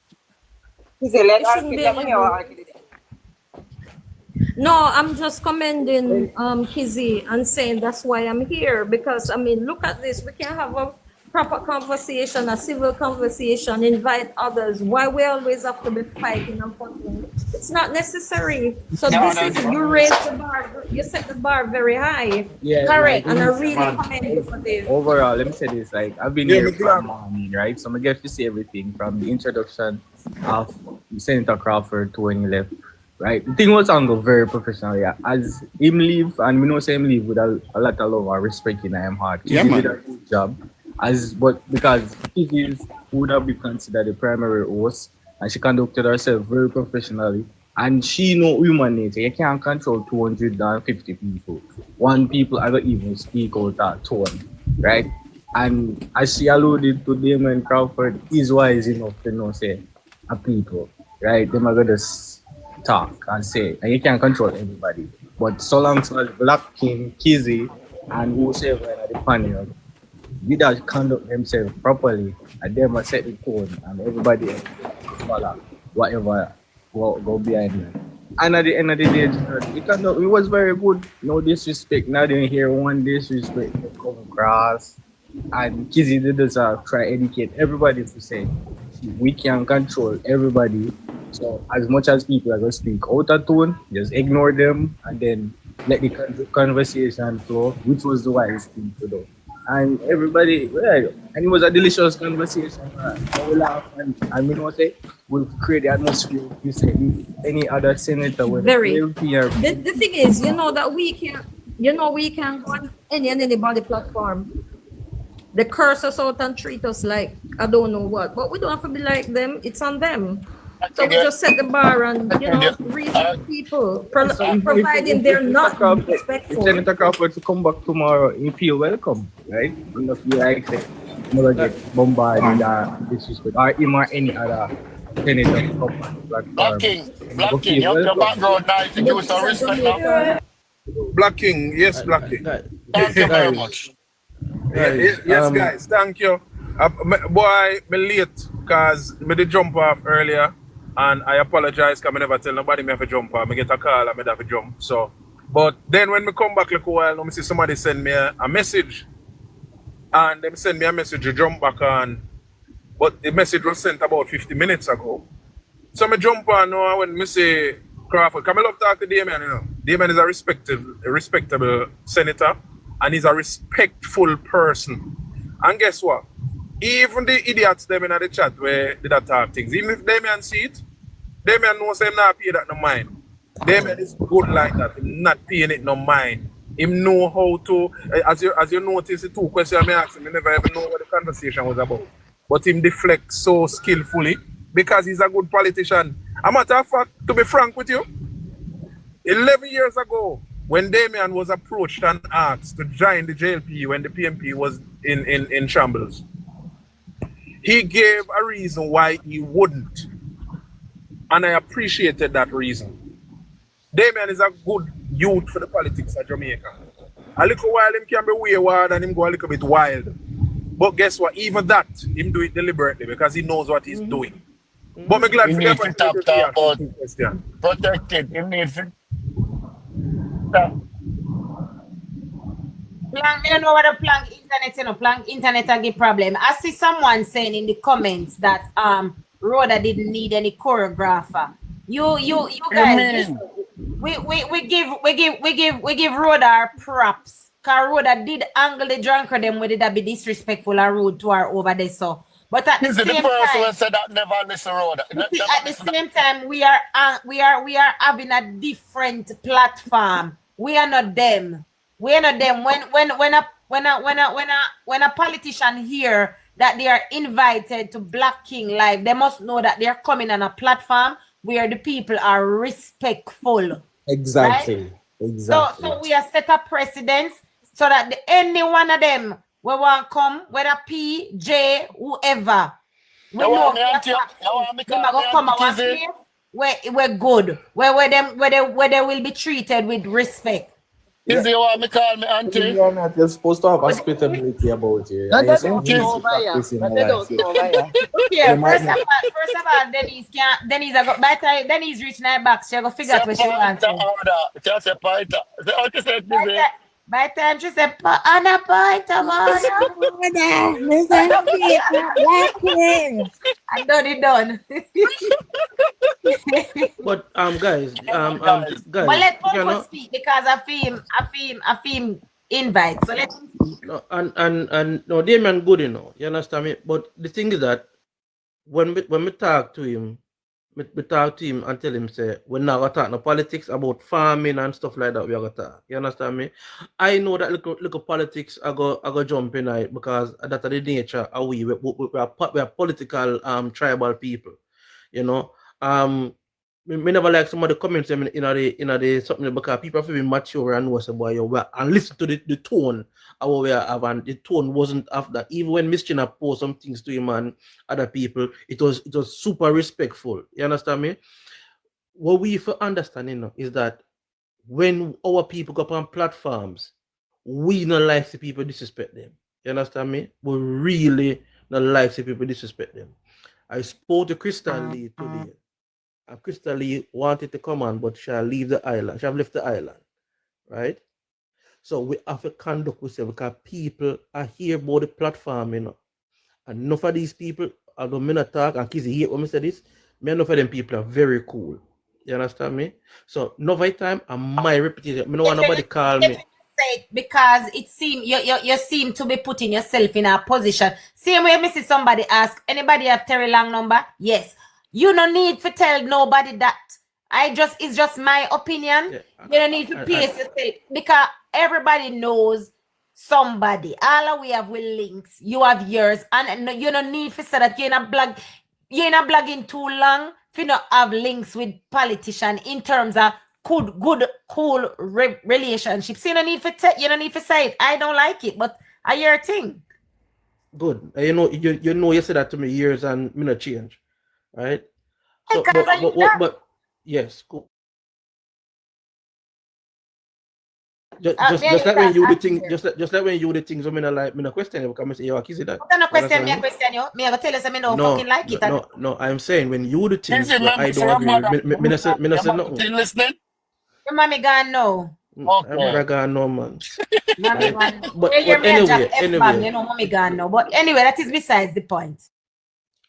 No, I'm just commending Kizzy and saying that's why I'm here, because I mean, look at this. We can have a proper conversation, a civil conversation, invite others. Why we always have to be fighting and fighting? It's not necessary. So you raise the bar, you set the bar very high. Yeah, correct. And I really commend you for this. Overall, let me say this: like I've been here from morning, right? So I get to see everything from the introduction of Senator Crawford to when he left, right? The thing was on go very professional, yeah. As him leave, and we know say him leave with a lot of love and respect in him heart. Yeah, He man. did a good job. But because he would have been considered the primary host, and she conducted herself very professionally. And she know human nature. You can't control 250 people. One people I don't even speak out that tone, right? And as she alluded to Damion Crawford, is wise enough to know say a people, right? They are gonna talk and say, and you can't control everybody. But so long as Black King, Kizzy, and whoever in the panel did that conduct themselves properly, and they must set the tone, and everybody else follow whatever go behind them. And at the end of the day, it was very good. No disrespect. Now didn't hear one disrespect come across. And Kizzy did this try educate everybody to say we can control everybody. So as much as people are gonna speak out of tone, just ignore them and then let the conversation flow, which was the wise thing to do. And everybody, yeah, and it was a delicious conversation. We laugh and you know what I say? We'll create the atmosphere. You say if any other senator would the thing is, you know that we can go on anybody platform. They curse us out and treat us like I don't know what, but we don't have to be like them. It's on them. So we just set the bar and reason people, providing they're not respectful. If Senator Crawford to come back tomorrow, you feel welcome, right? You don't feel like never get bombarded or disrespect, or him or any other senator to come on the platform. Black King, your background nice. You give some respect now. Black King, yes, Black King. Thank you very much. Yes, guys, thank you. Boy, me late because me did jump off earlier. And I apologize because I never tell nobody me have to jump off. I get a call and I have to jump. So, but then when me come back like a while, I see somebody send me a message. And they send me a message to jump back on. But the message was sent about 50 minutes ago. So I jump on now when me say Crawford. Because I love to talk to Damion, you know. Damion is a respectable senator. And he's a respectful person. And guess what? Even the idiots them in the chat where they talk things, even if Damion see it, Damion knows him not pay that no mind. Damion is good like that, him not paying it no mind. Him know how to, as you notice the two questions I asked him, he never even know what the conversation was about. But him deflects so skillfully because he's a good politician. A matter of fact, to be frank with you, 11 years ago, when Damion was approached and asked to join the JLP when the PMP was in shambles, he gave a reason why he wouldn't. And I appreciated that reason. Damion is a good youth for the politics of Jamaica. A little while him can be wayward and him go a little bit wild. But guess what? Even that, him do it deliberately because he knows what he's doing. But I'm glad he for needs to talk about protected. He needs to Plank, you know what a plank internet, you know, plank internet a give problem. I see someone saying in the comments that Rhoda didn't need any choreographer. You guys, we give Rhoda our props. Cause Rhoda did angle the drunker them with it that be disrespectful and rude to her over there. So, but at the same time, who said that never listen Rhoda. At the same time, we are having a different platform. We are not them. We are not them. When a politician hear that they are invited to Black King Live, they must know that they are coming on a platform where the people are respectful. Exactly. Right? Exactly. So we are set up precedents so that any one of them we want come, whether P, J, whoever. We know we're good. Where they will be treated with respect. Is you want me call me auntie? You're not just supposed to have hospitability about you. They don't know by you. They don't know by you. Yeah, first of all, Denise I got by time Denise reach my box, she go figure out what she wants. By the time she said, on a point of order. I'm done. But guys, But let Popo speak because I feel invite. So let him speak. No, and no, Damion good, you know. You understand me? But the thing is that when we talk to him, me talk to him and tell him, say, we're not going to talk no politics about farming and stuff like that. We are going to talk. You understand me? I know that little politics I go jump in it because that's the nature of we are political tribal people. You know. Me never like some of the comments in the something because people feel mature and know say boy and listen to the tone of what we have, and the tone wasn't after. Even when Miss China post some things to him and other people, it was super respectful. You understand me? What we for understanding is that when our people go up on platforms, we not like the people disrespect them. You understand me? We really not like the people disrespect them. I spoke to Crystal Lee today. And Crystal Lee wanted to come on, but she'll leave the island. She have left the island, right? So we have to conduct ourselves because people are here about the platform, you know. And enough of these people, although me not talk and Kizzy hate when I say this, enough of them people are very cool. You understand me? So enough of time and my reputation. I don't want nobody call me. Because it seem you seem to be putting yourself in a position. Same way, me see somebody ask, anybody have Terry Long number? Yes. You no need to tell nobody that. It's just my opinion. Yeah, you don't need to pace yourself because everybody knows somebody. All we have with links. You have yours, and you don't need to say that you're not blogging too long. If you not have links with politicians in terms of good, cool relationships, you don't need to say it. I don't like it, but I hear a thing. Good. You know you said that to me years and me not change. Right? So, but yes, cool. Just like when you do things, just like when you do the things, I mean, like, me no question you because I say you accuse that. No question me, question you. Me I go tell you say me no fucking like it. No, I'm saying when you do things, I don't agree. Me say nothing. Listening? Your mommy gone now. Okay. I'm gone now, man. Mommy gone. But anyway, you know, mommy gone now. But anyway, that is besides the point.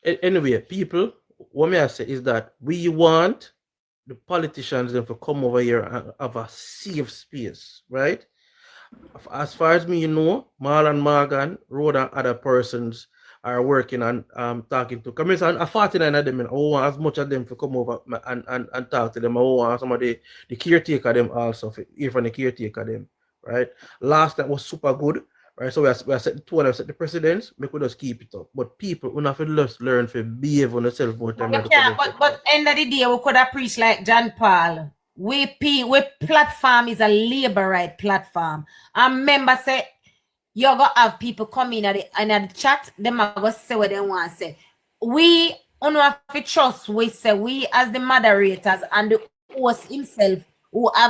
Anyway, people, what may I say is that we want the politicians to come over here and have a safe space, right? As far as me, you know, Marlon Morgan, Rhoda, and other persons are working and talking to. Come in, 49 of them, I want as much of them to come over and talk to them. I want some of the caretaker them also, hear from the caretaker them, right? Last time was super good. Right, so we are set the precedents, we could just keep it up. But people will have to just learn to behave on themselves more time. But end of the day, we could have preached like John Paul. We platform is a labor right platform. And member say you're gonna have people come in at the chat, them are gonna say what they want to say. We have to trust we say we as the moderators and the host himself who have